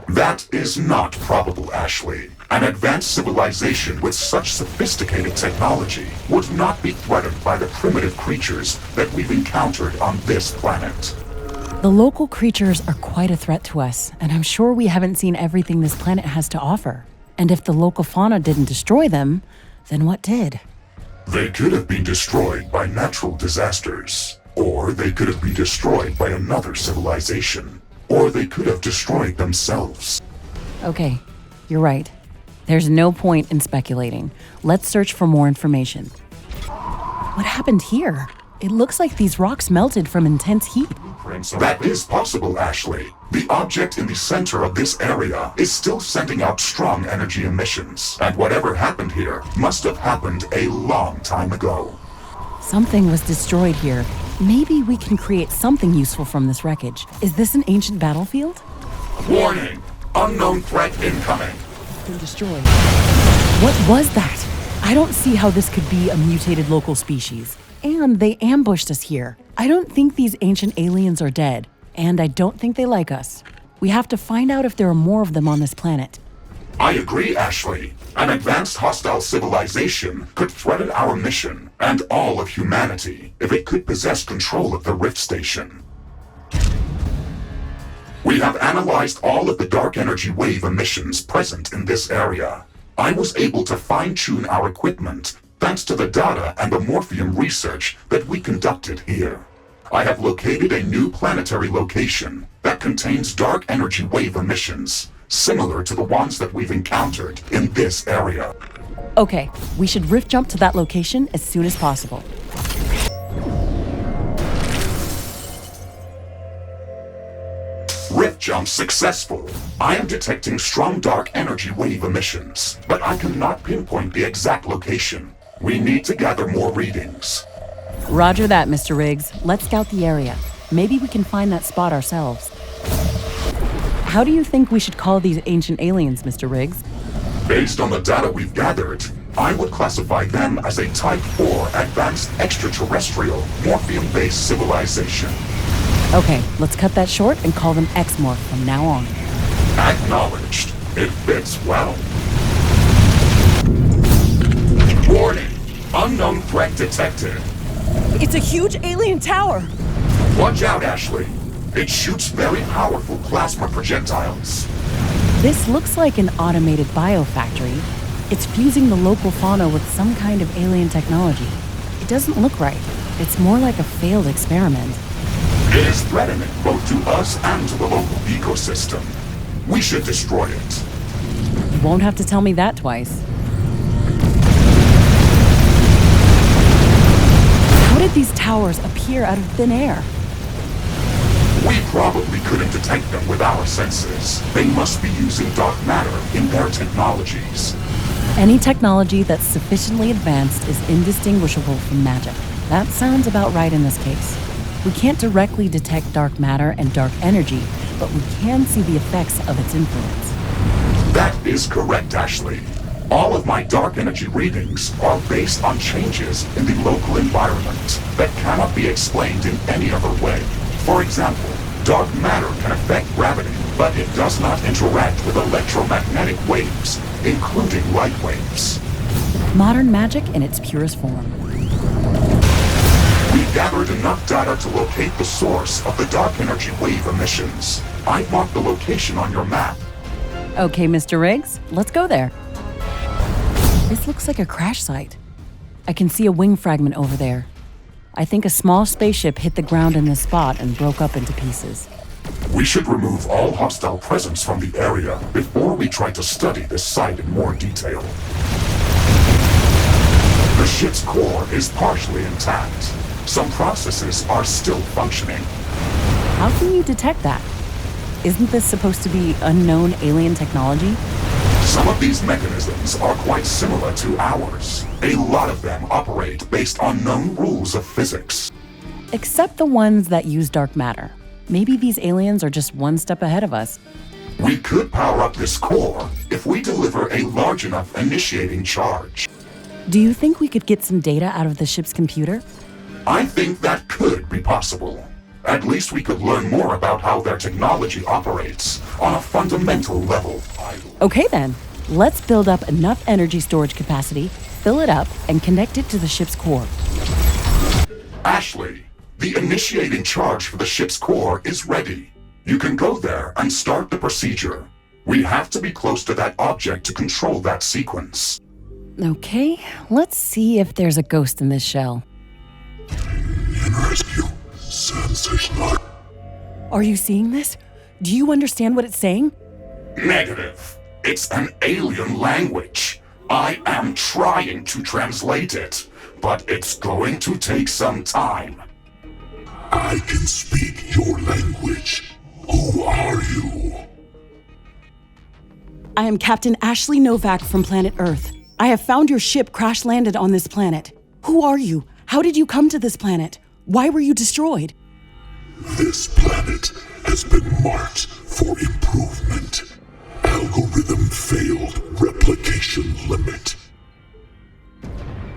That is not probable, Ashley. An advanced civilization with such sophisticated technology would not be threatened by the primitive creatures that we've encountered on this planet. The local creatures are quite a threat to us, and I'm sure we haven't seen everything this planet has to offer. And if the local fauna didn't destroy them, then what did? They could have been destroyed by natural disasters, or they could have been destroyed by another civilization, or they could have destroyed themselves. Okay, you're right. There's no point in speculating. Let's search for more information. What happened here? It looks like these rocks melted from intense heat. That is possible, Ashley. The object in the center of this area is still sending out strong energy emissions, and whatever happened here must have happened a long time ago. Something was destroyed here. Maybe we can create something useful from this wreckage. Is this an ancient battlefield? Warning! Unknown threat incoming! Been destroyed. What was that? I don't see how this could be a mutated local species. And they ambushed us here. I don't think these ancient aliens are dead, and I don't think they like us. We have to find out if there are more of them on this planet. I agree, Ashley. An advanced hostile civilization could threaten our mission and all of humanity if it could possess control of the Rift Station. We have analyzed all of the dark energy wave emissions present in this area. I was able to fine-tune our equipment thanks to the data and the Morphium research that we conducted here. I have located a new planetary location that contains dark energy wave emissions, similar to the ones that we've encountered in this area. Okay, we should rift jump to that location as soon as possible. Rift jump successful. I am detecting strong dark energy wave emissions, but I cannot pinpoint the exact location. We need to gather more readings. Roger that, Mr. Riggs. Let's scout the area. Maybe we can find that spot ourselves. How do you think we should call these ancient aliens, Mr. Riggs? Based on the data we've gathered, I would classify them as a Type 4 advanced extraterrestrial Morphium-based civilization. Okay, let's cut that short and call them X-Morph from now on. Acknowledged. It fits well. Warning! Unknown threat detected. It's a huge alien tower! Watch out, Ashley. It shoots very powerful plasma projectiles. This looks like an automated biofactory. It's fusing the local fauna with some kind of alien technology. It doesn't look right. It's more like a failed experiment. It is threatening both to us and to the local ecosystem. We should destroy it. You won't have to tell me that twice. How did these towers appear out of thin air? We probably couldn't detect them with our senses. They must be using dark matter in their technologies. Any technology that's sufficiently advanced is indistinguishable from magic. That sounds about right in this case. We can't directly detect dark matter and dark energy, but we can see the effects of its influence. That is correct, Ashley. All of my dark energy readings are based on changes in the local environment that cannot be explained in any other way. For example, dark matter can affect gravity, but it does not interact with electromagnetic waves, including light waves. Modern magic in its purest form. We gathered enough data to locate the source of the dark energy wave emissions. I marked the location on your map. Okay, Mr. Riggs, let's go there. This looks like a crash site. I can see a wing fragment over there. I think a small spaceship hit the ground in this spot and broke up into pieces. We should remove all hostile presence from the area before we try to study this site in more detail. The ship's core is partially intact. Some processes are still functioning. How can you detect that? Isn't this supposed to be unknown alien technology? Some of these mechanisms are quite similar to ours. A lot of them operate based on known rules of physics. Except the ones that use dark matter. Maybe these aliens are just one step ahead of us. We could power up this core if we deliver a large enough initiating charge. Do you think we could get some data out of the ship's computer? I think that could be possible. At least we could learn more about how their technology operates on a fundamental level. Okay then, let's build up enough energy storage capacity, fill it up, and connect it to the ship's core. Ashley, the initiating charge for the ship's core is ready. You can go there and start the procedure. We have to be close to that object to control that sequence. Okay, let's see if there's a ghost in this shell. Sensational. Are you seeing this? Do you understand what it's saying? Negative. It's an alien language. I am trying to translate it, but it's going to take some time. I can speak your language. Who are you? I am Captain Ashley Novak from planet Earth. I have found your ship crash-landed on this planet. Who are you? How did you come to this planet? Why were you destroyed? This planet has been marked for improvement. Algorithm failed replication limit.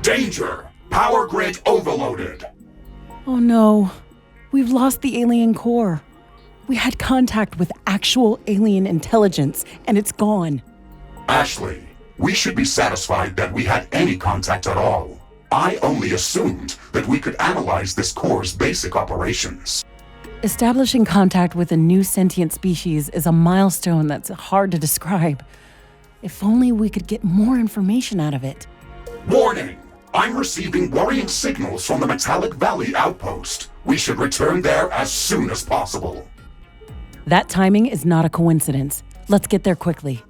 Danger! Power grid overloaded! Oh no, we've lost the alien core. We had contact with actual alien intelligence, and it's gone. Ashley, we should be satisfied that we had any contact at all. I only assumed that we could analyze this core's basic operations. Establishing contact with a new sentient species is a milestone that's hard to describe. If only we could get more information out of it. Warning! I'm receiving worrying signals from the Metallic Valley outpost. We should return there as soon as possible. That timing is not a coincidence. Let's get there quickly.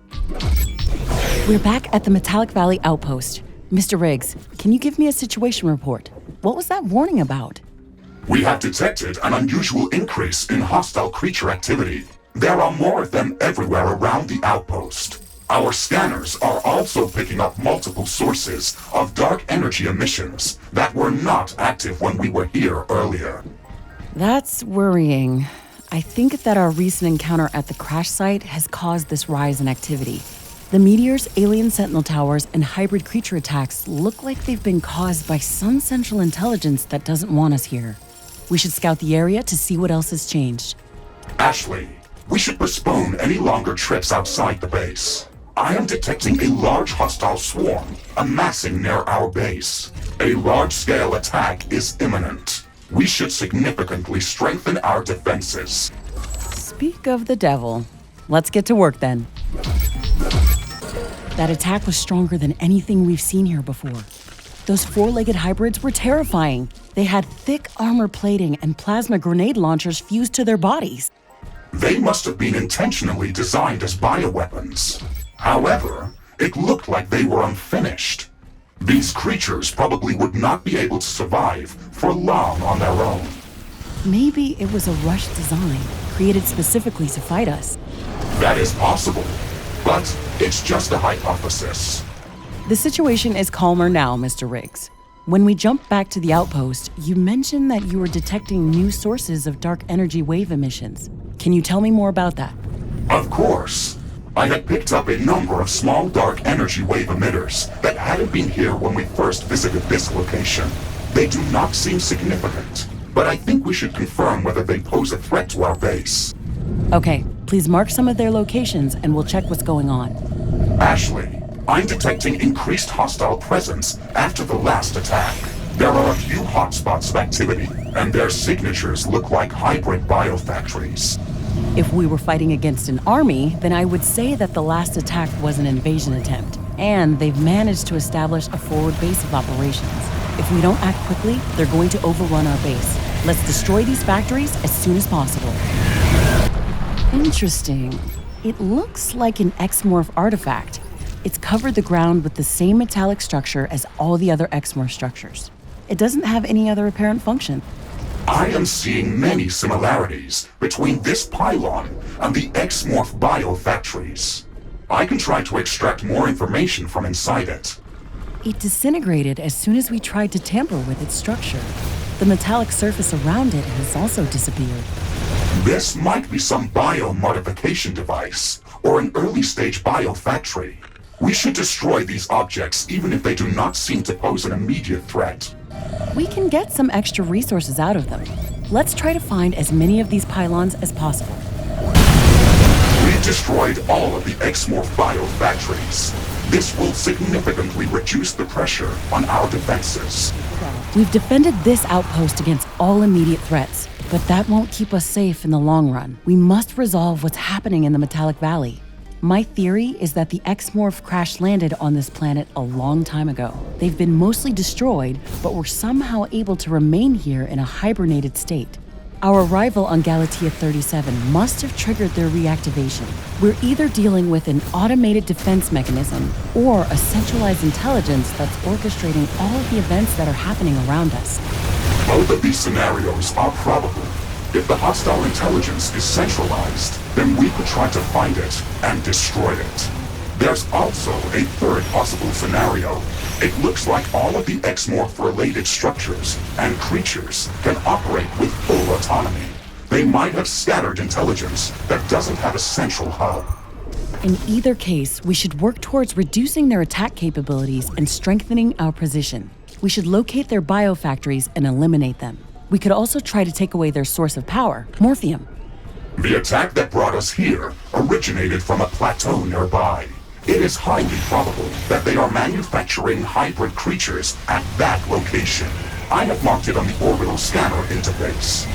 We're back at the Metallic Valley outpost. Mr. Riggs, can you give me a situation report? What was that warning about? We have detected an unusual increase in hostile creature activity. There are more of them everywhere around the outpost. Our scanners are also picking up multiple sources of dark energy emissions that were not active when we were here earlier. That's worrying. I think that our recent encounter at the crash site has caused this rise in activity. The meteors, alien sentinel towers, and hybrid creature attacks look like they've been caused by some central intelligence that doesn't want us here. We should scout the area to see what else has changed. Ashley, we should postpone any longer trips outside the base. I am detecting a large hostile swarm amassing near our base. A large-scale attack is imminent. We should significantly strengthen our defenses. Speak of the devil. Let's get to work then. That attack was stronger than anything we've seen here before. Those four-legged hybrids were terrifying. They had thick armor plating and plasma grenade launchers fused to their bodies. They must have been intentionally designed as bioweapons. However, it looked like they were unfinished. These creatures probably would not be able to survive for long on their own. Maybe it was a rushed design, created specifically to fight us. That is possible, but it's just a hypothesis. The situation is calmer now, Mr. Riggs. When we jumped back to the outpost, you mentioned that you were detecting new sources of dark energy wave emissions. Can you tell me more about that? Of course. I had picked up a number of small dark energy wave emitters that hadn't been here when we first visited this location. They do not seem significant, but I think we should confirm whether they pose a threat to our base. Okay, please mark some of their locations and we'll check what's going on. Ashley, I'm detecting increased hostile presence after the last attack. There are a few hotspots of activity, and their signatures look like hybrid biofactories. If we were fighting against an army, then I would say that the last attack was an invasion attempt, and they've managed to establish a forward base of operations. If we don't act quickly, they're going to overrun our base. Let's destroy these factories as soon as possible. Interesting. It looks like an X-Morph artifact. It's covered the ground with the same metallic structure as all the other X-Morph structures. It doesn't have any other apparent function. I am seeing many similarities between this pylon and the X-Morph biofactories. I can try to extract more information from inside it. It disintegrated as soon as we tried to tamper with its structure. The metallic surface around it has also disappeared. This might be some biomodification device or an early-stage biofactory. We should destroy these objects even if they do not seem to pose an immediate threat. We can get some extra resources out of them. Let's try to find as many of these pylons as possible. We've destroyed all of the X-Morph biofactories. This will significantly reduce the pressure on our defenses. We've defended this outpost against all immediate threats, but that won't keep us safe in the long run. We must resolve what's happening in the Metallic Valley. My theory is that the X-Morph crash-landed on this planet a long time ago. They've been mostly destroyed, but were somehow able to remain here in a hibernated state. Our arrival on Galatea 37 must have triggered their reactivation. We're either dealing with an automated defense mechanism or a centralized intelligence that's orchestrating all of the events that are happening around us. Both of these scenarios are probable. If the hostile intelligence is centralized, then we could try to find it and destroy it. There's also a third possible scenario. It looks like all of the X-Morph-related structures and creatures can operate with full autonomy. They might have scattered intelligence that doesn't have a central hub. In either case, we should work towards reducing their attack capabilities and strengthening our position. We should locate their biofactories and eliminate them. We could also try to take away their source of power, Morphium. The attack that brought us here originated from a plateau nearby. It is highly probable that they are manufacturing hybrid creatures at that location. I have marked it on the orbital scanner interface.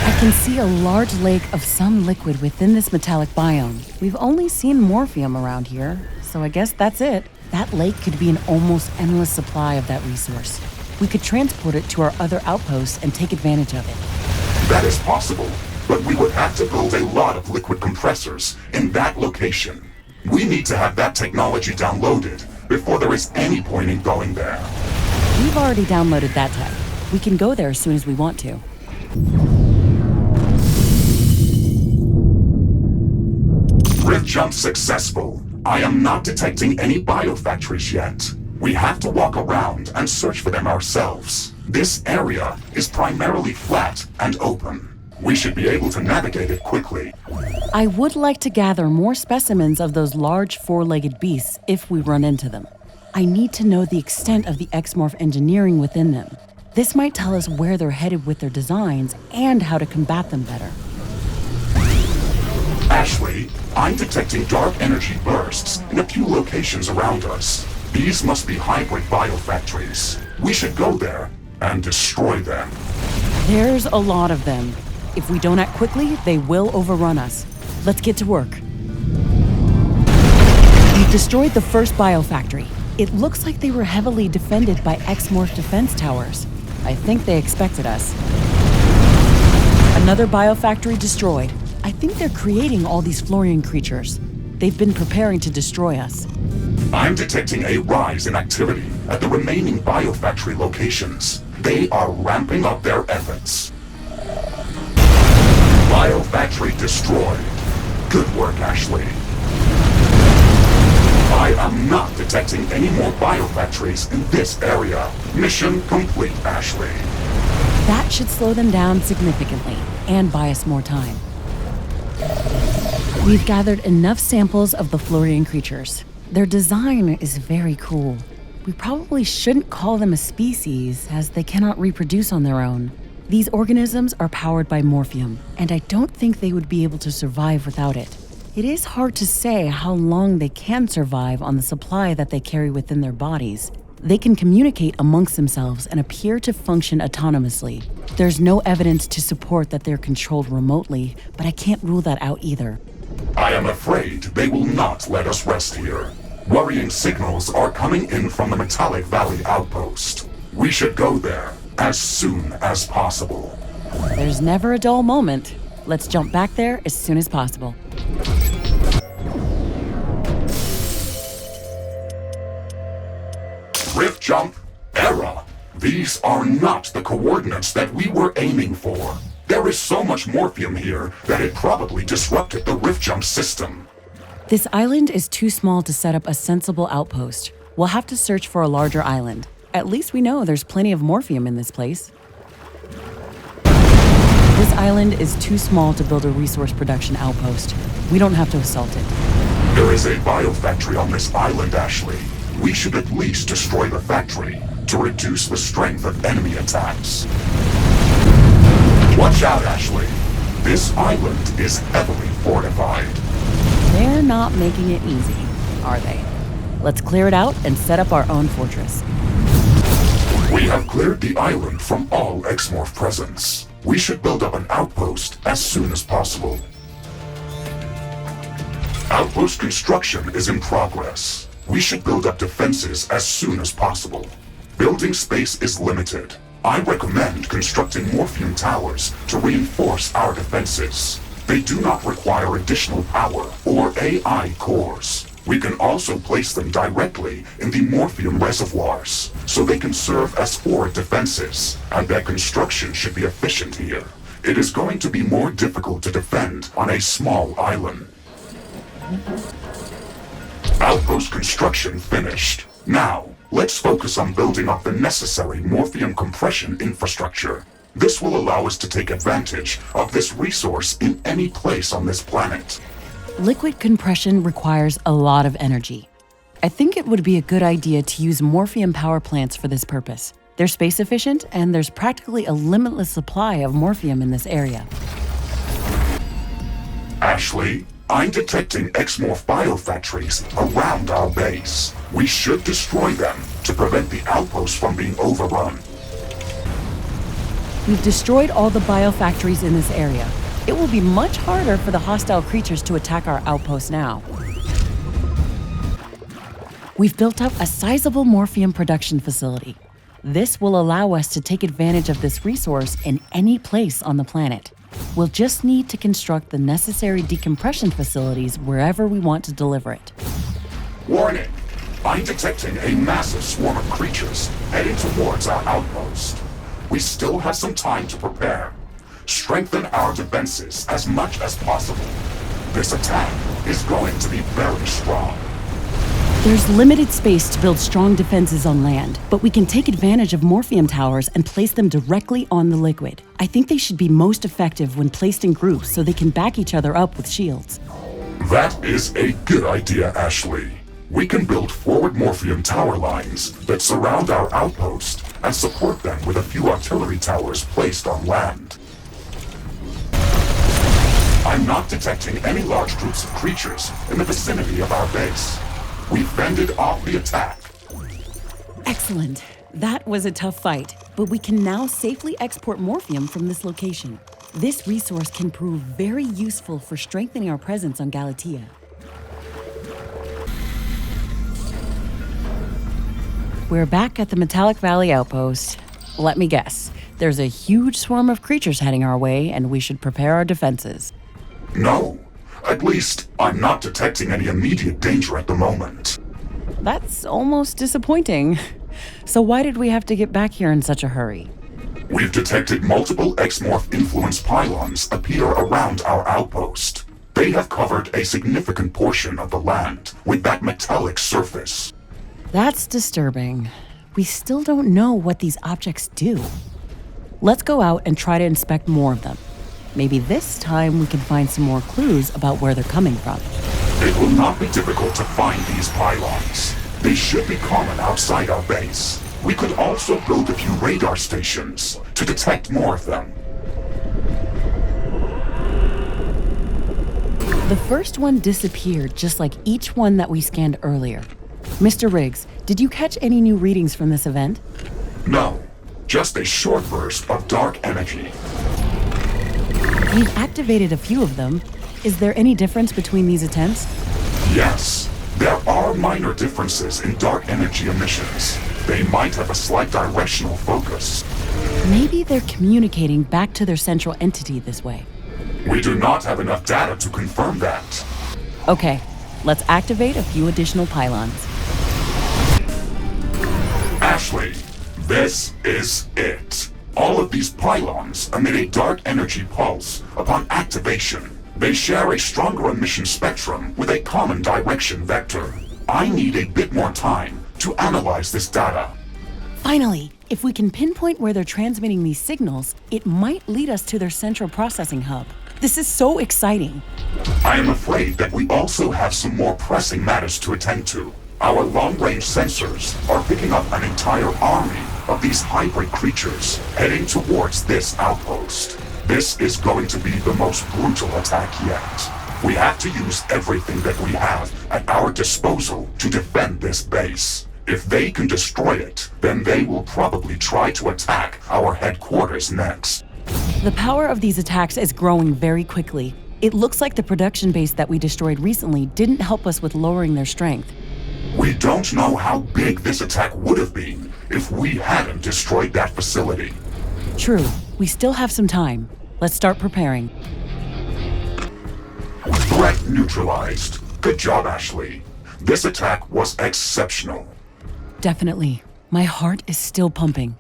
I can see a large lake of some liquid within this metallic biome. We've only seen Morphium around here, so I guess that's it. That lake could be an almost endless supply of that resource. We could transport it to our other outposts and take advantage of it. That is possible, but we would have to build a lot of liquid compressors in that location. We need to have that technology downloaded before there is any point in going there. We've already downloaded that tech. We can go there as soon as we want to. Rift jump successful. I am not detecting any biofactories yet. We have to walk around and search for them ourselves. This area is primarily flat and open. We should be able to navigate it quickly. I would like to gather more specimens of those large four-legged beasts if we run into them. I need to know the extent of the X-Morph engineering within them. This might tell us where they're headed with their designs and how to combat them better. Ashley, I'm detecting dark energy bursts in a few locations around us. These must be hybrid biofactories. We should go there and destroy them. There's a lot of them. If we don't act quickly, they will overrun us. Let's get to work. We've destroyed the first biofactory. It looks like they were heavily defended by X-Morph defense towers. I think they expected us. Another biofactory destroyed. I think they're creating all these Florian creatures. They've been preparing to destroy us. I'm detecting a rise in activity at the remaining biofactory locations. They are ramping up their efforts. Biofactory destroyed. Good work, Ashley. I am not detecting any more biofactories in this area. Mission complete, Ashley. That should slow them down significantly and buy us more time. We've gathered enough samples of the Florian creatures. Their design is very cool. We probably shouldn't call them a species, as they cannot reproduce on their own. These organisms are powered by morphium, and I don't think they would be able to survive without it. It is hard to say how long they can survive on the supply that they carry within their bodies. They can communicate amongst themselves and appear to function autonomously. There's no evidence to support that they're controlled remotely, but I can't rule that out either. I am afraid they will not let us rest here. Worrying signals are coming in from the Metallic Valley outpost. We should go there as soon as possible. There's never a dull moment. Let's jump back there as soon as possible. Rift jump, error. These are not the coordinates that we were aiming for. There is so much morphium here that it probably disrupted the rift jump system. This island is too small to set up a sensible outpost. We'll have to search for a larger island. At least we know there's plenty of morphium in this place. This island is too small to build a resource production outpost. We don't have to assault it. There is a biofactory on this island, Ashley. We should at least destroy the factory to reduce the strength of enemy attacks. Watch out, Ashley. This island is heavily fortified. They're not making it easy, are they? Let's clear it out and set up our own fortress. We have cleared the island from all X-Morph presence. We should build up an outpost as soon as possible. Outpost construction is in progress. We should build up defenses as soon as possible. Building space is limited. I recommend constructing morphium towers to reinforce our defenses. They do not require additional power or AI cores. We can also place them directly in the morphium reservoirs, so they can serve as forward defenses, and their construction should be efficient here. It is going to be more difficult to defend on a small island. Outpost construction finished. Now, let's focus on building up the necessary morphium compression infrastructure. This will allow us to take advantage of this resource in any place on this planet. Liquid compression requires a lot of energy. I think it would be a good idea to use morphium power plants for this purpose. They're space efficient, and there's practically a limitless supply of morphium in this area. Ashley, I'm detecting X-Morph biofactories around our base. We should destroy them to prevent the outpost from being overrun. We've destroyed all the biofactories in this area. It will be much harder for the hostile creatures to attack our outpost now. We've built up a sizable morphium production facility. This will allow us to take advantage of this resource in any place on the planet. We'll just need to construct the necessary decompression facilities wherever we want to deliver it. Warning! I'm detecting a massive swarm of creatures heading towards our outpost. We still have some time to prepare. Strengthen our defenses as much as possible. This attack is going to be very strong. There's limited space to build strong defenses on land, but we can take advantage of morphium towers and place them directly on the liquid. I think they should be most effective when placed in groups so they can back each other up with shields. That is a good idea, Ashley. We can build forward morphium tower lines that surround our outpost and support them with a few artillery towers placed on land. I'm not detecting any large groups of creatures in the vicinity of our base. We fended off the attack. Excellent. That was a tough fight, but we can now safely export morphium from this location. This resource can prove very useful for strengthening our presence on Galatea. We're back at the Metallic Valley outpost. Let me guess. There's a huge swarm of creatures heading our way, and we should prepare our defenses. No. At least, I'm not detecting any immediate danger at the moment. That's almost disappointing. So why did we have to get back here in such a hurry? We've detected multiple Exmorph influence pylons appear around our outpost. They have covered a significant portion of the land with that metallic surface. That's disturbing. We still don't know what these objects do. Let's go out and try to inspect more of them. Maybe this time we can find some more clues about where they're coming from. It will not be difficult to find these pylons. They should be common outside our base. We could also build a few radar stations to detect more of them. The first one disappeared just like each one that we scanned earlier. Mr. Riggs, did you catch any new readings from this event? No, just a short burst of dark energy. We've activated a few of them. Is there any difference between these attempts? Yes, there are minor differences in dark energy emissions. They might have a slight directional focus. Maybe they're communicating back to their central entity this way. We do not have enough data to confirm that. Okay, let's activate a few additional pylons. Ashley, this is it. All of these pylons emit a dark energy pulse upon activation. They share a stronger emission spectrum with a common direction vector. I need a bit more time to analyze this data. Finally, if we can pinpoint where they're transmitting these signals, it might lead us to their central processing hub. This is so exciting. I am afraid that we also have some more pressing matters to attend to. Our long-range sensors are picking up an entire army of these hybrid creatures heading towards this outpost. This is going to be the most brutal attack yet. We have to use everything that we have at our disposal to defend this base. If they can destroy it, then they will probably try to attack our headquarters next. The power of these attacks is growing very quickly. It looks like the production base that we destroyed recently didn't help us with lowering their strength. We don't know how big this attack would have been if we hadn't destroyed that facility. True, we still have some time. Let's start preparing. Threat neutralized. Good job, Ashley. This attack was exceptional. Definitely. My heart is still pumping.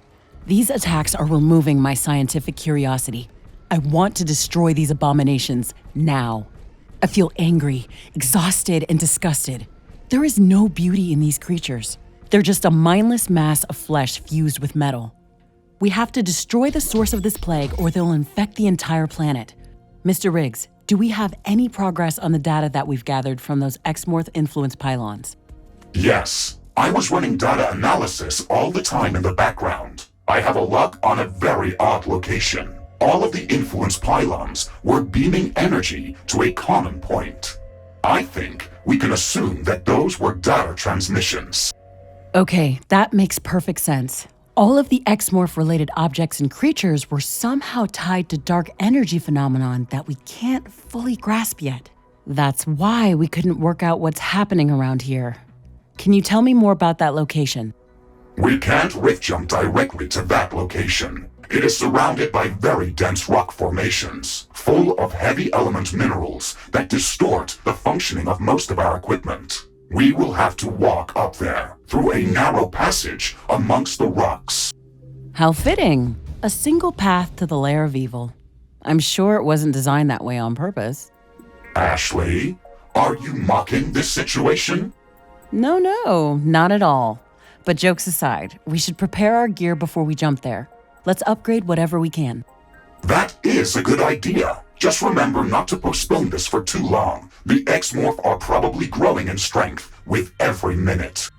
These attacks are removing my scientific curiosity. I want to destroy these abominations now. I feel angry, exhausted, and disgusted. There is no beauty in these creatures. They're just a mindless mass of flesh fused with metal. We have to destroy the source of this plague or they'll infect the entire planet. Mr. Riggs, do we have any progress on the data that we've gathered from those Exmorph influence pylons? Yes, I was running data analysis all the time in the background. I have a log on a very odd location. All of the influence pylons were beaming energy to a common point. I think we can assume that those were data transmissions. Okay, that makes perfect sense. All of the Exmorph-related objects and creatures were somehow tied to dark energy phenomenon that we can't fully grasp yet. That's why we couldn't work out what's happening around here. Can you tell me more about that location? We can't rift jump directly to that location. It is surrounded by very dense rock formations, full of heavy element minerals that distort the functioning of most of our equipment. We will have to walk up there, through a narrow passage amongst the rocks. How fitting. A single path to the lair of evil. I'm sure it wasn't designed that way on purpose. Ashley, are you mocking this situation? No, not at all. But jokes aside, we should prepare our gear before we jump there. Let's upgrade whatever we can. That is a good idea. Just remember not to postpone this for too long. The Exmorph are probably growing in strength with every minute.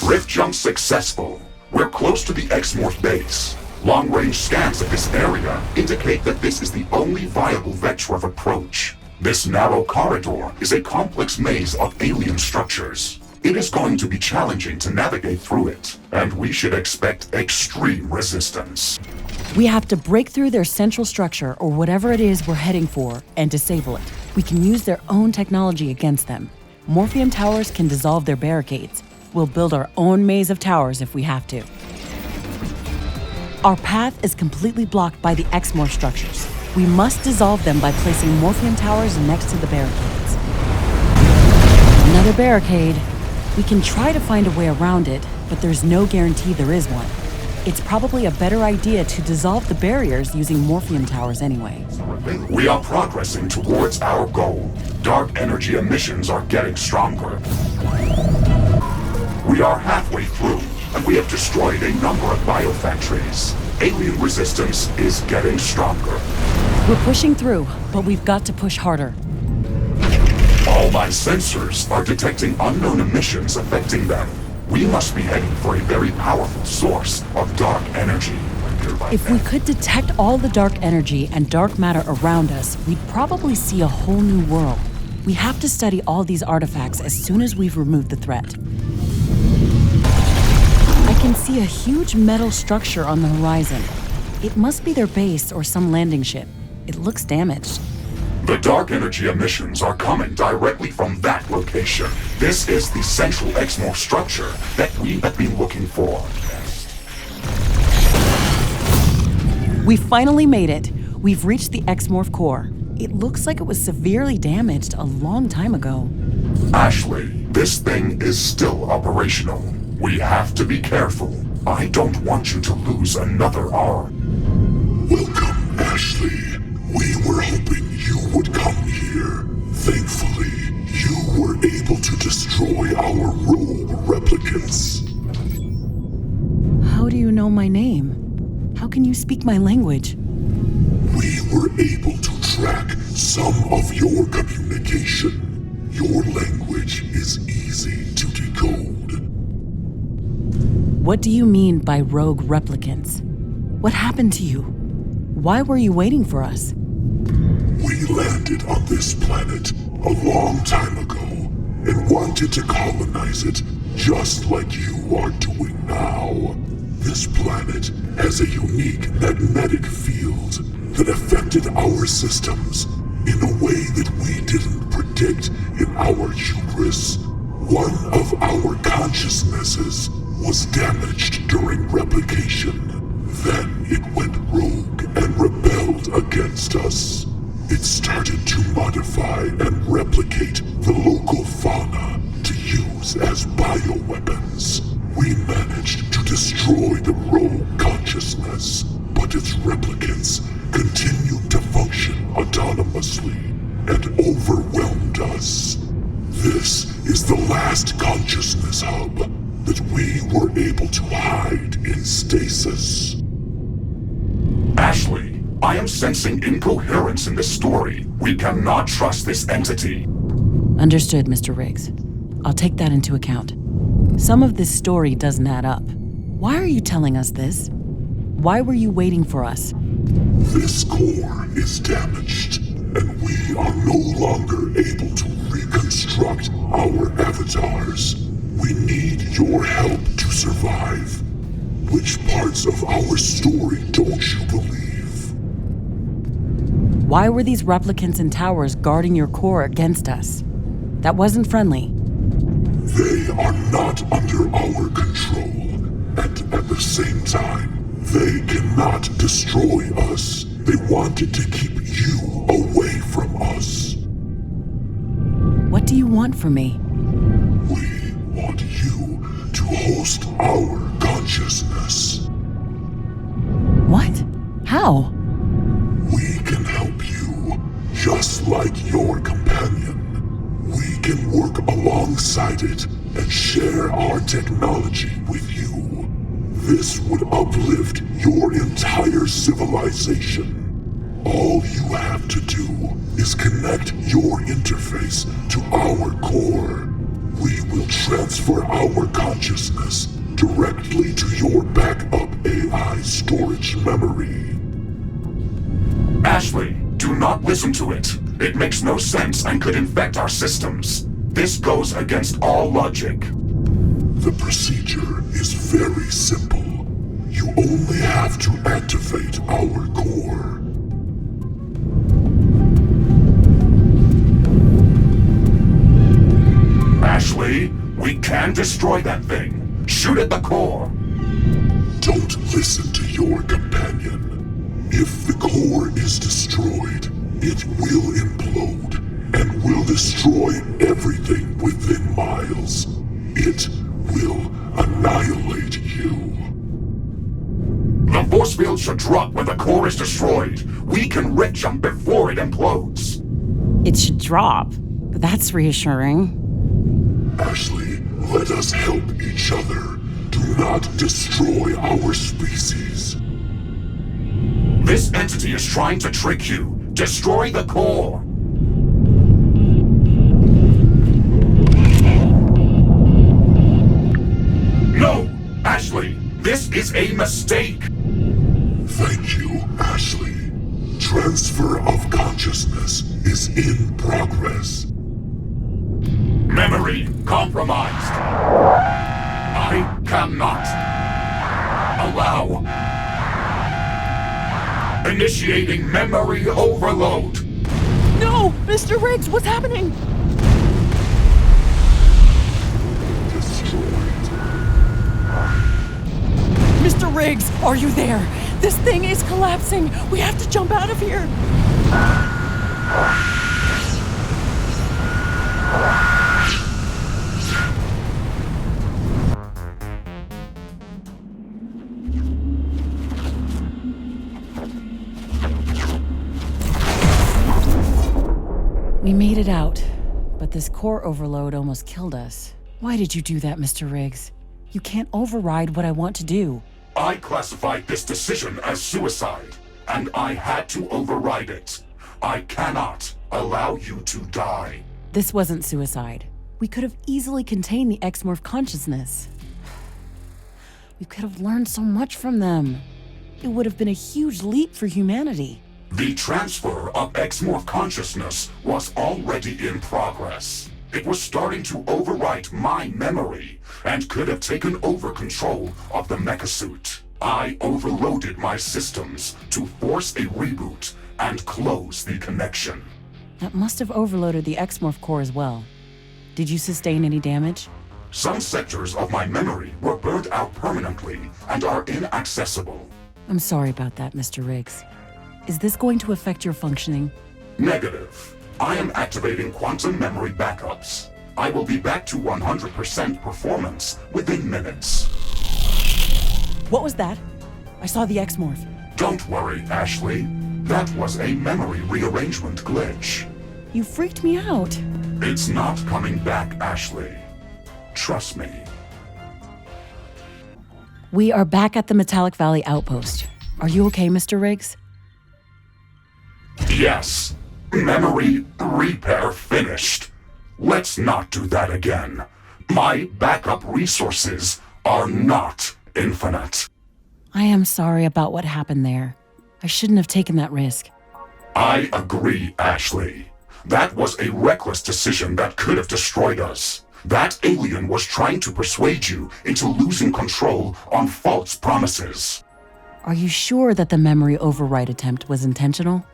Rift jump successful. We're close to the Exmorph base. Long-range scans of this area indicate that this is the only viable vector of approach. This narrow corridor is a complex maze of alien structures. It is going to be challenging to navigate through it, and we should expect extreme resistance. We have to break through their central structure or whatever it is we're heading for and disable it. We can use their own technology against them. Morphium towers can dissolve their barricades. We'll build our own maze of towers if we have to. Our path is completely blocked by the X-Morph structures. We must dissolve them by placing Morphium towers next to the barricades. Another barricade. We can try to find a way around it, but there's no guarantee there is one. It's probably a better idea to dissolve the barriers using Morphium towers anyway. We are progressing towards our goal. Dark energy emissions are getting stronger. We are halfway through, and we have destroyed a number of biofactories. Alien resistance is getting stronger. We're pushing through, but we've got to push harder. All my sensors are detecting unknown emissions affecting them. We must be heading for a very powerful source of dark energy. If we could detect all the dark energy and dark matter around us, we'd probably see a whole new world. We have to study all these artifacts as soon as we've removed the threat. I can see a huge metal structure on the horizon. It must be their base or some landing ship. It looks damaged. The dark energy emissions are coming directly from that location. This is the central X-Morph structure that we have been looking for. We finally made it. We've reached the X-Morph core. It looks like it was severely damaged a long time ago. Ashley, this thing is still operational. We have to be careful. I don't want you to lose another arm. Welcome, Ashley. We were hoping you would come here. Thankfully, you were able to destroy our rogue replicants. How do you know my name? How can you speak my language? We were able to track some of your communication. Your language is easy to decode. What do you mean by rogue replicants? What happened to you? Why were you waiting for us? We landed on this planet a long time ago and wanted to colonize it just like you are doing now. This planet has a unique magnetic field that affected our systems in a way that we didn't predict in our hubris. One of our consciousnesses was damaged during replication. Then it went rogue and rebelled against us. It started to modify and replicate the local fauna to use as bioweapons. We managed to destroy the rogue consciousness, but its replicants continued to function autonomously and overwhelmed us. This is the last consciousness hub that we were able to hide in stasis. Ashley, I am sensing incoherence in this story. We cannot trust this entity. Understood, Mr. Riggs. I'll take that into account. Some of this story doesn't add up. Why are you telling us this? Why were you waiting for us? This core is damaged, and we are no longer able to reconstruct our avatars. We need your help to survive. Which parts of our story don't you believe? Why were these replicants and towers guarding your core against us? That wasn't friendly. They are not under our control, and at the same time, they cannot destroy us. They wanted to keep you away from us. What do you want from me? We want you to host our consciousness. What? How? We can help you, just like your companion. We can work alongside it and share our technology with you. This would uplift your entire civilization. All you have to do is connect your interface to our core. We will transfer our consciousness directly to your backup AI storage memory. Ashley, do not listen to it. It makes no sense and could infect our systems. This goes against all logic. The procedure is very simple. You only have to activate our core. Ashley, we can destroy that thing. Shoot at the core. Don't listen to your companion. If the core is destroyed, it will implode and will destroy everything within miles. It will annihilate you. The force field should drop when the core is destroyed. We can red jump before it implodes. It should drop. That's reassuring. Ashley, let us help each other. Do not destroy our species. This entity is trying to trick you. Destroy the core. No, Ashley, this is a mistake. Thank you, Ashley. Transfer of consciousness is in progress. Memory compromised. I cannot allow. Initiating memory overload. No! Mr. Riggs, what's happening? Destroyed. Mr. Riggs, are you there? This thing is collapsing. We have to jump out of here. We made it out, but this core overload almost killed us. Why did you do that, Mr. Riggs? You can't override what I want to do. I classified this decision as suicide, and I had to override it. I cannot allow you to die. This wasn't suicide. We could have easily contained the X-Morph consciousness. We could have learned so much from them. It would have been a huge leap for humanity. The transfer of X-Morph consciousness was already in progress. It was starting to overwrite my memory and could have taken over control of the Mecha-Suit. I overloaded my systems to force a reboot and close the connection. That must have overloaded the X-Morph core as well. Did you sustain any damage? Some sectors of my memory were burned out permanently and are inaccessible. I'm sorry about that, Mr. Riggs. Is this going to affect your functioning? Negative. I am activating quantum memory backups. I will be back to 100% performance within minutes. What was that? I saw the X-Morph. Don't worry, Ashley. That was a memory rearrangement glitch. You freaked me out. It's not coming back, Ashley. Trust me. We are back at the Metallic Valley outpost. Are you okay, Mr. Riggs? Yes. Memory repair finished. Let's not do that again. My backup resources are not infinite. I am sorry about what happened there. I shouldn't have taken that risk. I agree, Ashley. That was a reckless decision that could have destroyed us. That alien was trying to persuade you into losing control on false promises. Are you sure that the memory override attempt was intentional?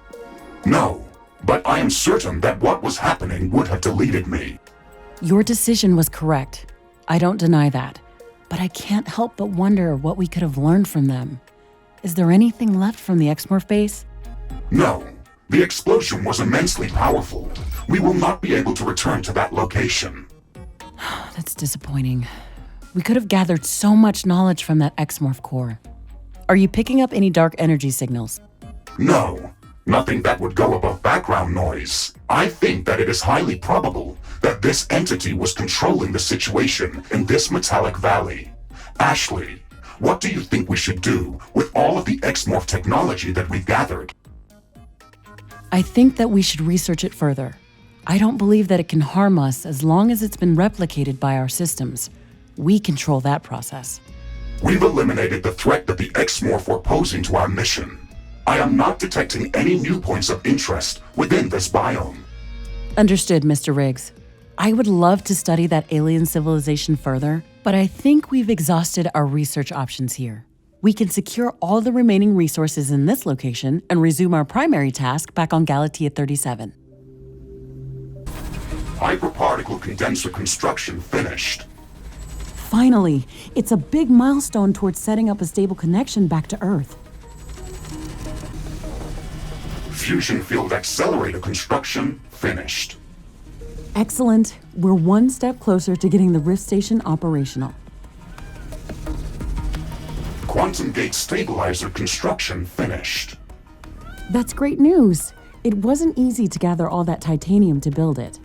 No, but I am certain that what was happening would have deleted me. Your decision was correct. I don't deny that. But I can't help but wonder what we could have learned from them. Is there anything left from the X-Morph base? No, the explosion was immensely powerful. We will not be able to return to that location. That's disappointing. We could have gathered so much knowledge from that X-Morph core. Are you picking up any dark energy signals? No, nothing that would go above background noise. I think that it is highly probable that this entity was controlling the situation in this metallic valley. Ashley, what do you think we should do with all of the X-Morph technology that we've gathered? I think that we should research it further. I don't believe that it can harm us as long as it's been replicated by our systems. We control that process. We've eliminated the threat that the X-Morph were posing to our mission. I am not detecting any new points of interest within this biome. Understood, Mr. Riggs. I would love to study that alien civilization further, but I think we've exhausted our research options here. We can secure all the remaining resources in this location and resume our primary task back on Galatea 37. Hyperparticle condenser construction finished. Finally, it's a big milestone towards setting up a stable connection back to Earth. Fusion field accelerator construction finished. Excellent. We're one step closer to getting the Rift Station operational. Quantum gate stabilizer construction finished. That's great news. It wasn't easy to gather all that titanium to build it.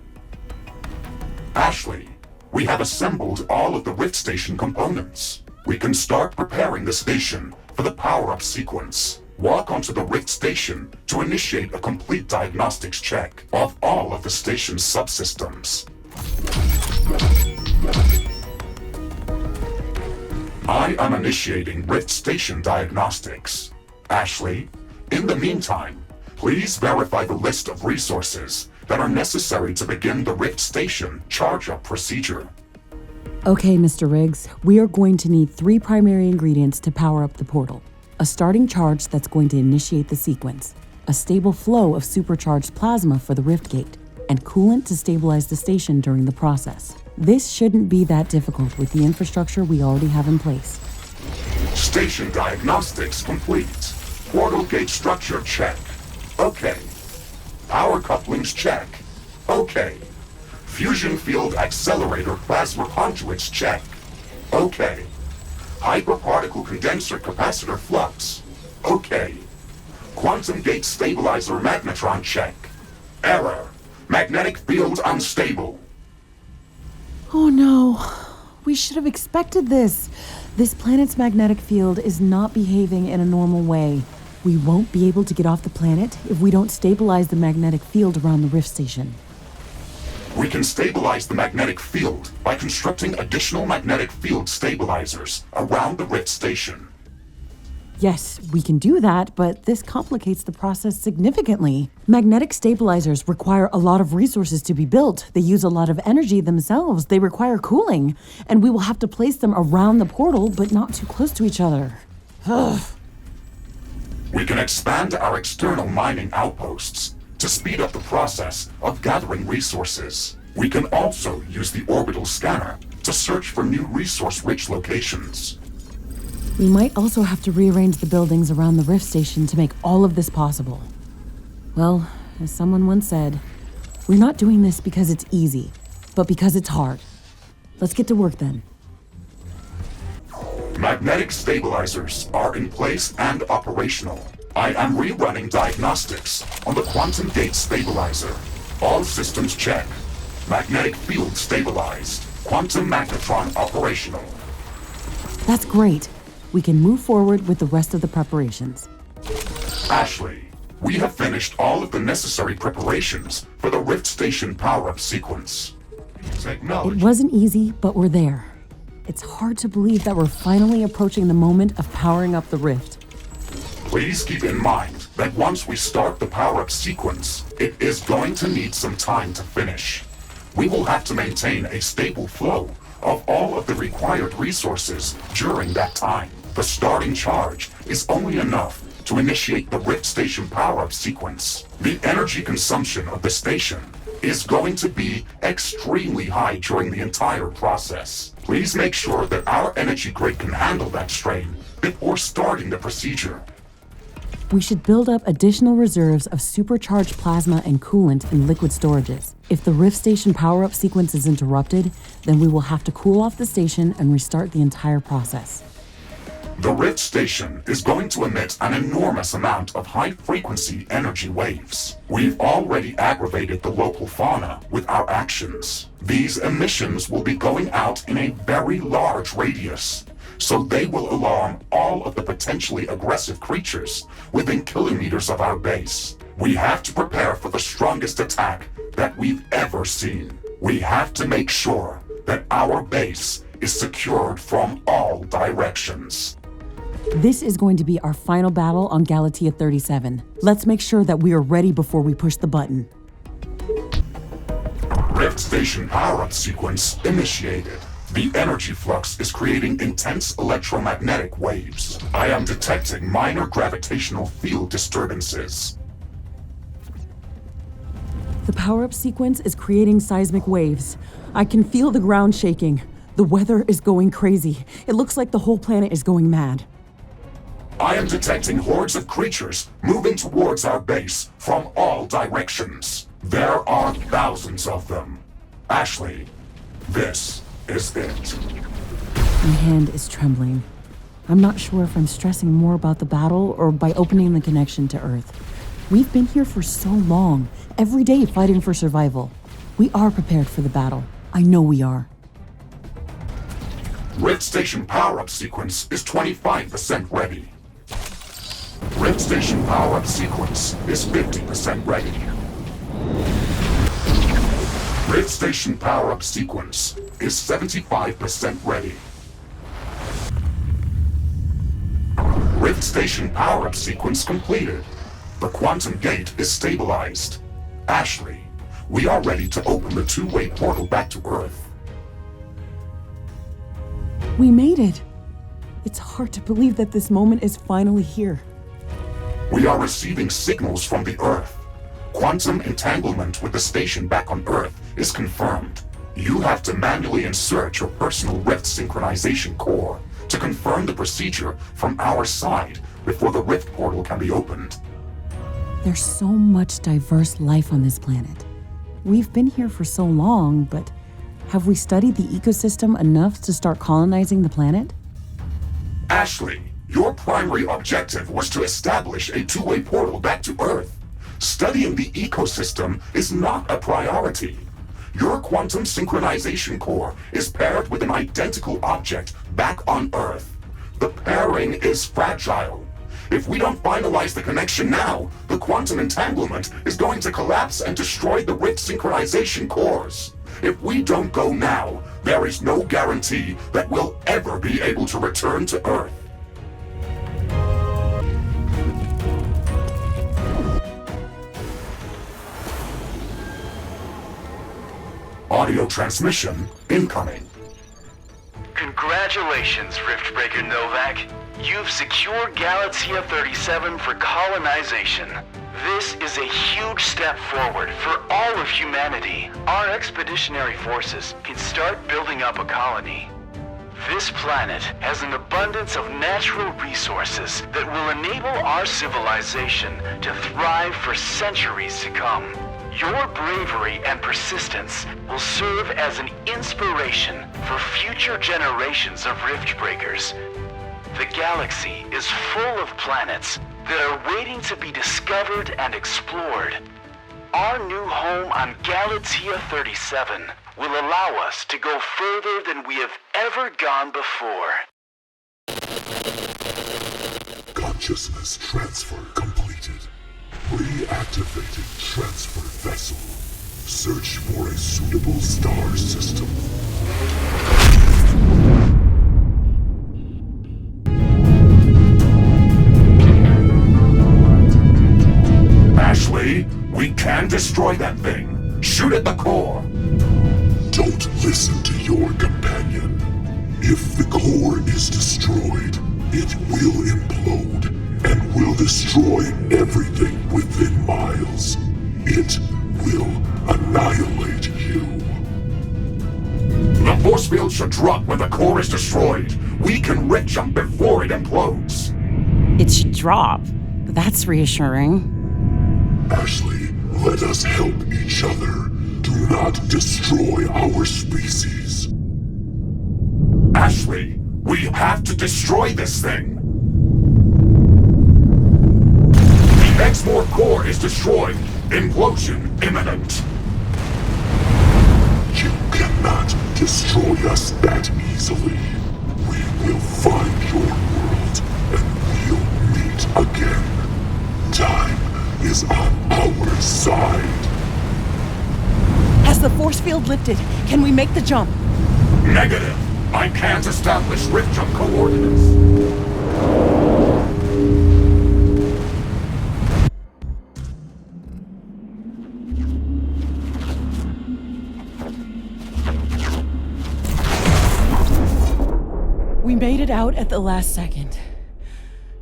Ashley, we have assembled all of the Rift Station components. We can start preparing the station for the power-up sequence. Walk onto the Rift Station to initiate a complete diagnostics check of all of the station's subsystems. I am initiating Rift Station diagnostics. Ashley, in the meantime, please verify the list of resources that are necessary to begin the Rift Station charge-up procedure. Okay, Mr. Riggs, we are going to need 3 primary ingredients to power up the portal. A starting charge that's going to initiate the sequence, a stable flow of supercharged plasma for the rift gate, and coolant to stabilize the station during the process. This shouldn't be that difficult with the infrastructure we already have in place. Station diagnostics complete. Portal gate structure check. Okay. Power couplings check. Okay. Fusion field accelerator plasma conduits check. Okay. Hyperparticle condenser capacitor flux. Okay. Quantum gate stabilizer magnetron check. Error. Magnetic field unstable. Oh no, we should have expected this. This planet's magnetic field is not behaving in a normal way. We won't be able to get off the planet if we don't stabilize the magnetic field around the Rift Station. We can stabilize the magnetic field by constructing additional magnetic field stabilizers around the Rift Station. Yes, we can do that, but this complicates the process significantly. Magnetic stabilizers require a lot of resources to be built. They use a lot of energy themselves. They require cooling, and we will have to place them around the portal, but not too close to each other. Ugh. We can expand our external mining outposts to speed up the process of gathering resources. We can also use the orbital scanner to search for new resource-rich locations. We might also have to rearrange the buildings around the Rift Station to make all of this possible. Well, as someone once said, we're not doing this because it's easy, but because it's hard. Let's get to work then. Magnetic stabilizers are in place and operational. I am rerunning diagnostics on the quantum gate stabilizer. All systems check. Magnetic field stabilized. Quantum magnetron operational. That's great. We can move forward with the rest of the preparations. Ashley, we have finished all of the necessary preparations for the Rift Station power-up sequence. It wasn't easy, but we're there. It's hard to believe that we're finally approaching the moment of powering up the Rift. Please keep in mind that once we start the power-up sequence, it is going to need some time to finish. We will have to maintain a stable flow of all of the required resources during that time. The starting charge is only enough to initiate the Rift Station power-up sequence. The energy consumption of the station is going to be extremely high during the entire process. Please make sure that our energy grid can handle that strain before starting the procedure. We should build up additional reserves of supercharged plasma and coolant in liquid storages. If the Rift Station power-up sequence is interrupted, then we will have to cool off the station and restart the entire process. The Rift Station is going to emit an enormous amount of high-frequency energy waves. We've already aggravated the local fauna with our actions. These emissions will be going out in a very large radius, so they will alarm all of the potentially aggressive creatures within kilometers of our base. We have to prepare for the strongest attack that we've ever seen. We have to make sure that our base is secured from all directions. This is going to be our final battle on Galatea 37. Let's make sure that we are ready before we push the button. Rift Station power-up sequence initiated. The energy flux is creating intense electromagnetic waves. I am detecting minor gravitational field disturbances. The power-up sequence is creating seismic waves. I can feel the ground shaking. The weather is going crazy. It looks like the whole planet is going mad. I am detecting hordes of creatures moving towards our base from all directions. There are thousands of them. Ashley, this is it. My hand is trembling. I'm not sure if I'm stressing more about the battle or by opening the connection to Earth. We've been here for so long, every day fighting for survival. We are prepared for the battle. I know we are. Rift Station power-up sequence is 25% ready. Rift Station power-up sequence is 50% ready. Rift Station power-up sequence is 75% ready. Rift Station power-up sequence completed. The quantum gate is stabilized. Ashley, we are ready to open the two-way portal back to Earth. We made it. It's hard to believe that this moment is finally here. We are receiving signals from the Earth. Quantum entanglement with the station back on Earth is confirmed. You have to manually insert your personal Rift synchronization core to confirm the procedure from our side before the Rift portal can be opened. There's so much diverse life on this planet. We've been here for so long, but have we studied the ecosystem enough to start colonizing the planet? Ashley, your primary objective was to establish a two-way portal back to Earth. Studying the ecosystem is not a priority. Your quantum synchronization core is paired with an identical object back on Earth. The pairing is fragile. If we don't finalize the connection now, the quantum entanglement is going to collapse and destroy the Rift synchronization cores. If we don't go now, there is no guarantee that we'll ever be able to return to Earth. Audio transmission incoming. Congratulations, RiftBreaker Novak. You've secured Galaxia 37 for colonization. This is a huge step forward for all of humanity. Our expeditionary forces can start building up a colony. This planet has an abundance of natural resources that will enable our civilization to thrive for centuries to come. Your bravery and persistence will serve as an inspiration for future generations of RiftBreakers. The galaxy is full of planets that are waiting to be discovered and explored. Our new home on Galaxia 37 will allow us to go further than we have ever gone before. Consciousness transfer completed. Reactivating transfer vessel. Search for a suitable star system. Ashley, we can destroy that thing. Shoot at the core. Don't listen to your companion. If the core is destroyed, it will implode and will destroy everything within miles. It will annihilate you. The force field should drop when the core is destroyed. We can rift jump before it implodes. It should drop. That's reassuring. Ashley, let us help each other. Do not destroy our species. Ashley, we have to destroy this thing. The Exmore core is destroyed. Implosion imminent. You cannot destroy us that easily. We will find your world and we'll meet again. Time is on our side. Has the force field lifted? Can we make the jump? Negative. I can't establish rift jump coordinates. We made it out at the last second.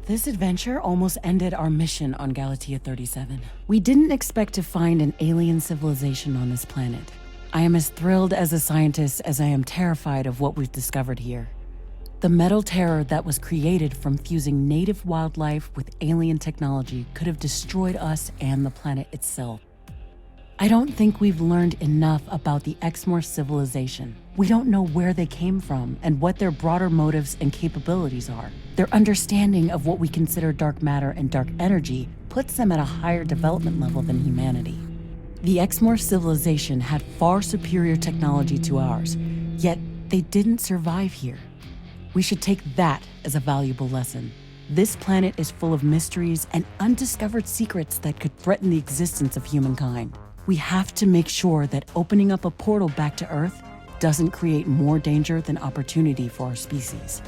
This adventure almost ended our mission on Galatea 37. We didn't expect to find an alien civilization on this planet. I am as thrilled as a scientist as I am terrified of what we've discovered here. The metal terror that was created from fusing native wildlife with alien technology could have destroyed us and the planet itself. I don't think we've learned enough about the Exmorph civilization. We don't know where they came from and what their broader motives and capabilities are. Their understanding of what we consider dark matter and dark energy puts them at a higher development level than humanity. The Exmorph civilization had far superior technology to ours, yet they didn't survive here. We should take that as a valuable lesson. This planet is full of mysteries and undiscovered secrets that could threaten the existence of humankind. We have to make sure that opening up a portal back to Earth doesn't create more danger than opportunity for our species.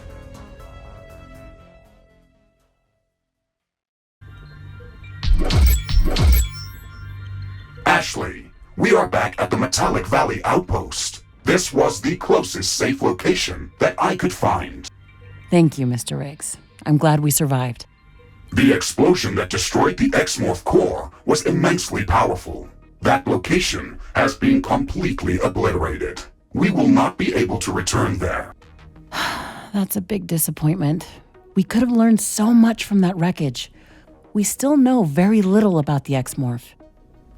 Ashley, we are back at the Metallic Valley outpost. This was the closest safe location that I could find. Thank you, Mr. Riggs. I'm glad we survived. The explosion that destroyed the Exmorph core was immensely powerful. That location has been completely obliterated. We will not be able to return there. That's a big disappointment. We could have learned so much from that wreckage. We still know very little about the Exmorph.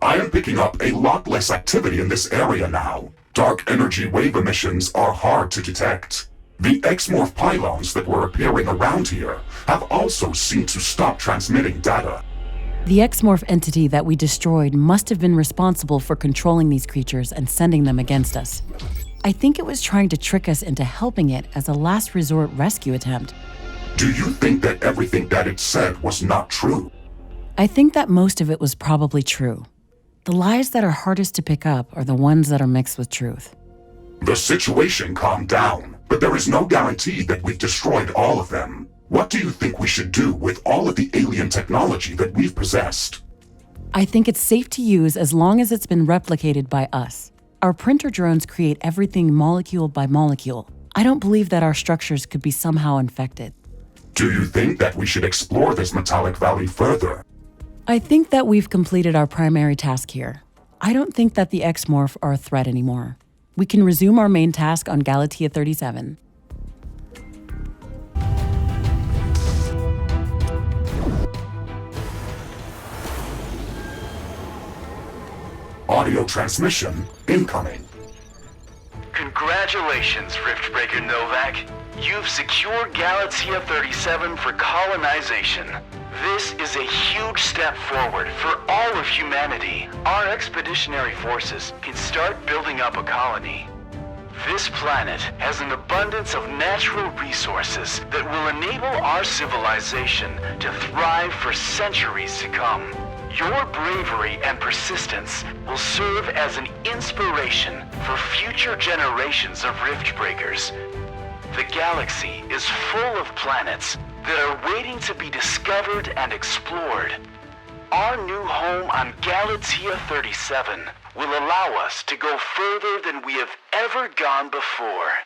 I am picking up a lot less activity in this area now. Dark energy wave emissions are hard to detect. The Exmorph pylons that were appearing around here have also seemed to stop transmitting data. The Exmorph entity that we destroyed must have been responsible for controlling these creatures and sending them against us. I think it was trying to trick us into helping it as a last resort rescue attempt. Do you think that everything that it said was not true? I think that most of it was probably true. The lies that are hardest to pick up are the ones that are mixed with truth. The situation calmed down, but there is no guarantee that we've destroyed all of them. What do you think we should do with all of the alien technology that we've possessed? I think it's safe to use as long as it's been replicated by us. Our printer drones create everything molecule by molecule. I don't believe that our structures could be somehow infected. Do you think that we should explore this Metallic Valley further? I think that we've completed our primary task here. I don't think that the Exmorph are a threat anymore. We can resume our main task on Galatea 37. Audio transmission incoming. Congratulations, RiftBreaker Novak. You've secured Galatea 37 for colonization. This is a huge step forward for all of humanity. Our expeditionary forces can start building up a colony. This planet has an abundance of natural resources that will enable our civilization to thrive for centuries to come. Your bravery and persistence will serve as an inspiration for future generations of RiftBreakers. The galaxy is full of planets that are waiting to be discovered and explored. Our new home on Galatea 37 will allow us to go further than we have ever gone before.